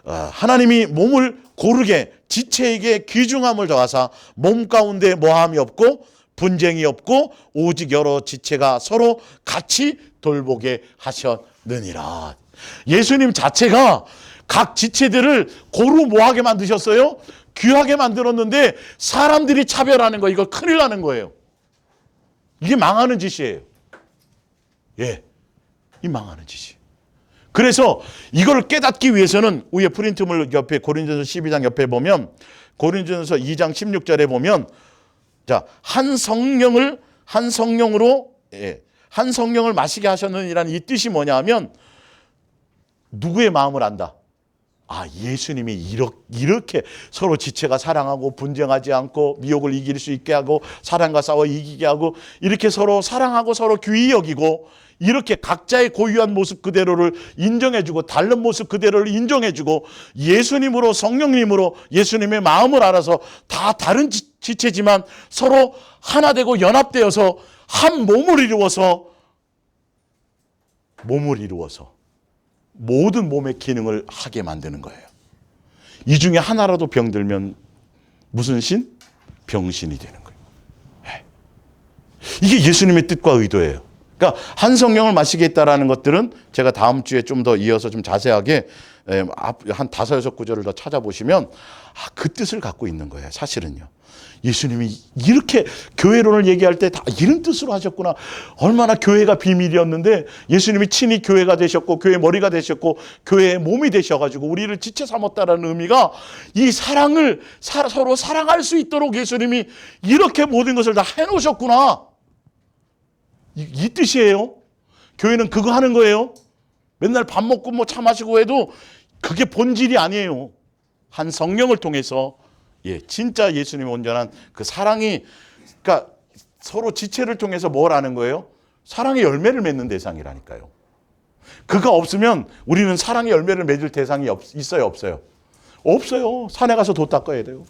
Speaker 1: 하나님이 몸을 고르게 지체에게 귀중함을 더하사 몸 가운데 모함이 없고 분쟁이 없고 오직 여러 지체가 서로 같이 돌보게 하셨느니라. 예수님 자체가 각 지체들을 고루 뭐하게 만드셨어요? 귀하게 만들었는데 사람들이 차별하는 거, 이거 큰일 나는 거예요. 이게 망하는 짓이에요. 예, 이 망하는 짓이. 그래서 이걸 깨닫기 위해서는 위에 프린트물 옆에 고린도전서 12장 옆에 보면 고린도전서 2장 16절에 보면 자, 한 성령으로 한 성령을 마시게 하셨느니라는 이 뜻이 뭐냐 하면 누구의 마음을 안다? 예수님이 이렇게 서로 지체가 사랑하고 분쟁하지 않고 미혹을 이길 수 있게 하고 사랑과 싸워 이기게 하고 이렇게 서로 사랑하고 서로 귀히 여기고 이렇게 각자의 고유한 모습 그대로를 인정해주고 다른 모습 그대로를 인정해주고 예수님으로 성령님으로 예수님의 마음을 알아서 다 다른 지체지만 서로 하나 되고 연합되어서 한 몸을 이루어서 모든 몸의 기능을 하게 만드는 거예요. 이 중에 하나라도 병들면 무슨 신? 병신이 되는 거예요. 이게 예수님의 뜻과 의도예요. 그러니까 한 성령을 마시겠다라는 것들은 제가 다음 주에 좀 더 이어서 좀 자세하게 한 5-6구절을 더 찾아보시면 그 뜻을 갖고 있는 거예요. 사실은요. 예수님이 이렇게 교회론을 얘기할 때 다 이런 뜻으로 하셨구나. 얼마나 교회가 비밀이었는데 예수님이 친히 교회가 되셨고 교회 머리가 되셨고 교회의 몸이 되셔가지고 우리를 지체 삼았다라는 의미가 이 사랑을 서로 사랑할 수 있도록 예수님이 이렇게 모든 것을 다 해놓으셨구나. 이 뜻이에요. 교회는 그거 하는 거예요. 맨날 밥 먹고 뭐 차 마시고 해도 그게 본질이 아니에요. 한 성령을 통해서 진짜 예수님의 온전한 그 사랑이, 그러니까 서로 지체를 통해서 뭘 하는 거예요? 사랑의 열매를 맺는 대상이라니까요. 그가 없으면 우리는 사랑의 열매를 맺을 대상이 있어요, 없어요? 없어요. 산에 가서 도 닦아야 돼요.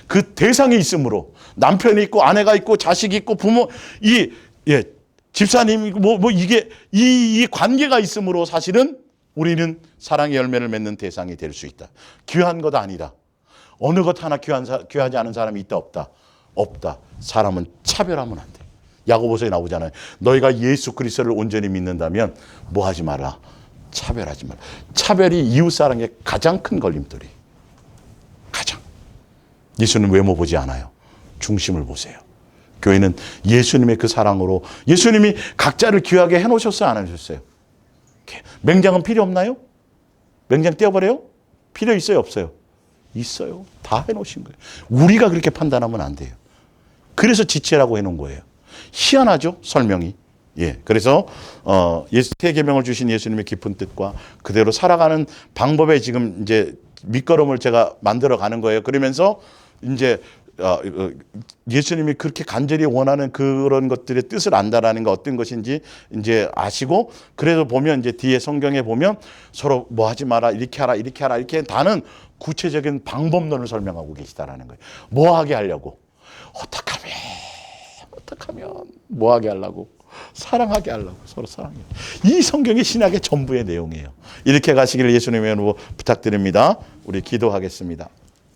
Speaker 1: 그 대상이 있으므로 남편이 있고 아내가 있고 자식이 있고 부모 집사님이 이게 이 관계가 있으므로 사실은 우리는 사랑의 열매를 맺는 대상이 될 수 있다. 귀한 것 아니다. 어느 것 하나 귀하지 않은 사람이 있다 없다? 없다. 사람은 차별하면 안 돼. 야고보서에 나오잖아요. 너희가 예수 그리스도를 온전히 믿는다면 뭐 하지 마라? 차별하지 마라. 차별이 이웃 사랑의 가장 큰 걸림돌이. 가장. 예수는 외모 보지 않아요. 중심을 보세요. 교회는 예수님의 그 사랑으로 예수님이 각자를 귀하게 해놓으셨어요? 안 해놓으셨어요? 맹장은 필요 없나요? 맹장 떼어버려요? 필요 있어요? 없어요? 있어요. 다 해놓으신 거예요. 우리가 그렇게 판단하면 안 돼요. 그래서 지체라고 해놓은 거예요. 희한하죠? 설명이. 그래서 새 계명을 주신 예수님의 깊은 뜻과 그대로 살아가는 방법에 지금 이제 밑거름을 제가 만들어 가는 거예요. 그러면서 이제 예수님이 그렇게 간절히 원하는 그런 것들의 뜻을 안다라는 게 어떤 것인지 이제 아시고, 그래서 보면 이제 뒤에 성경에 보면 서로 뭐 하지 마라, 이렇게 하라, 이렇게 하라, 이렇게 다는 구체적인 방법론을 설명하고 계시다라는 거예요. 뭐 하게 하려고? 어떻게 하면 뭐 하게 하려고? 사랑하게 하려고. 서로 사랑해. 이 성경이 신학의 전부의 내용이에요. 이렇게 가시기를 예수님의 이름으로 부탁드립니다. 우리 기도하겠습니다.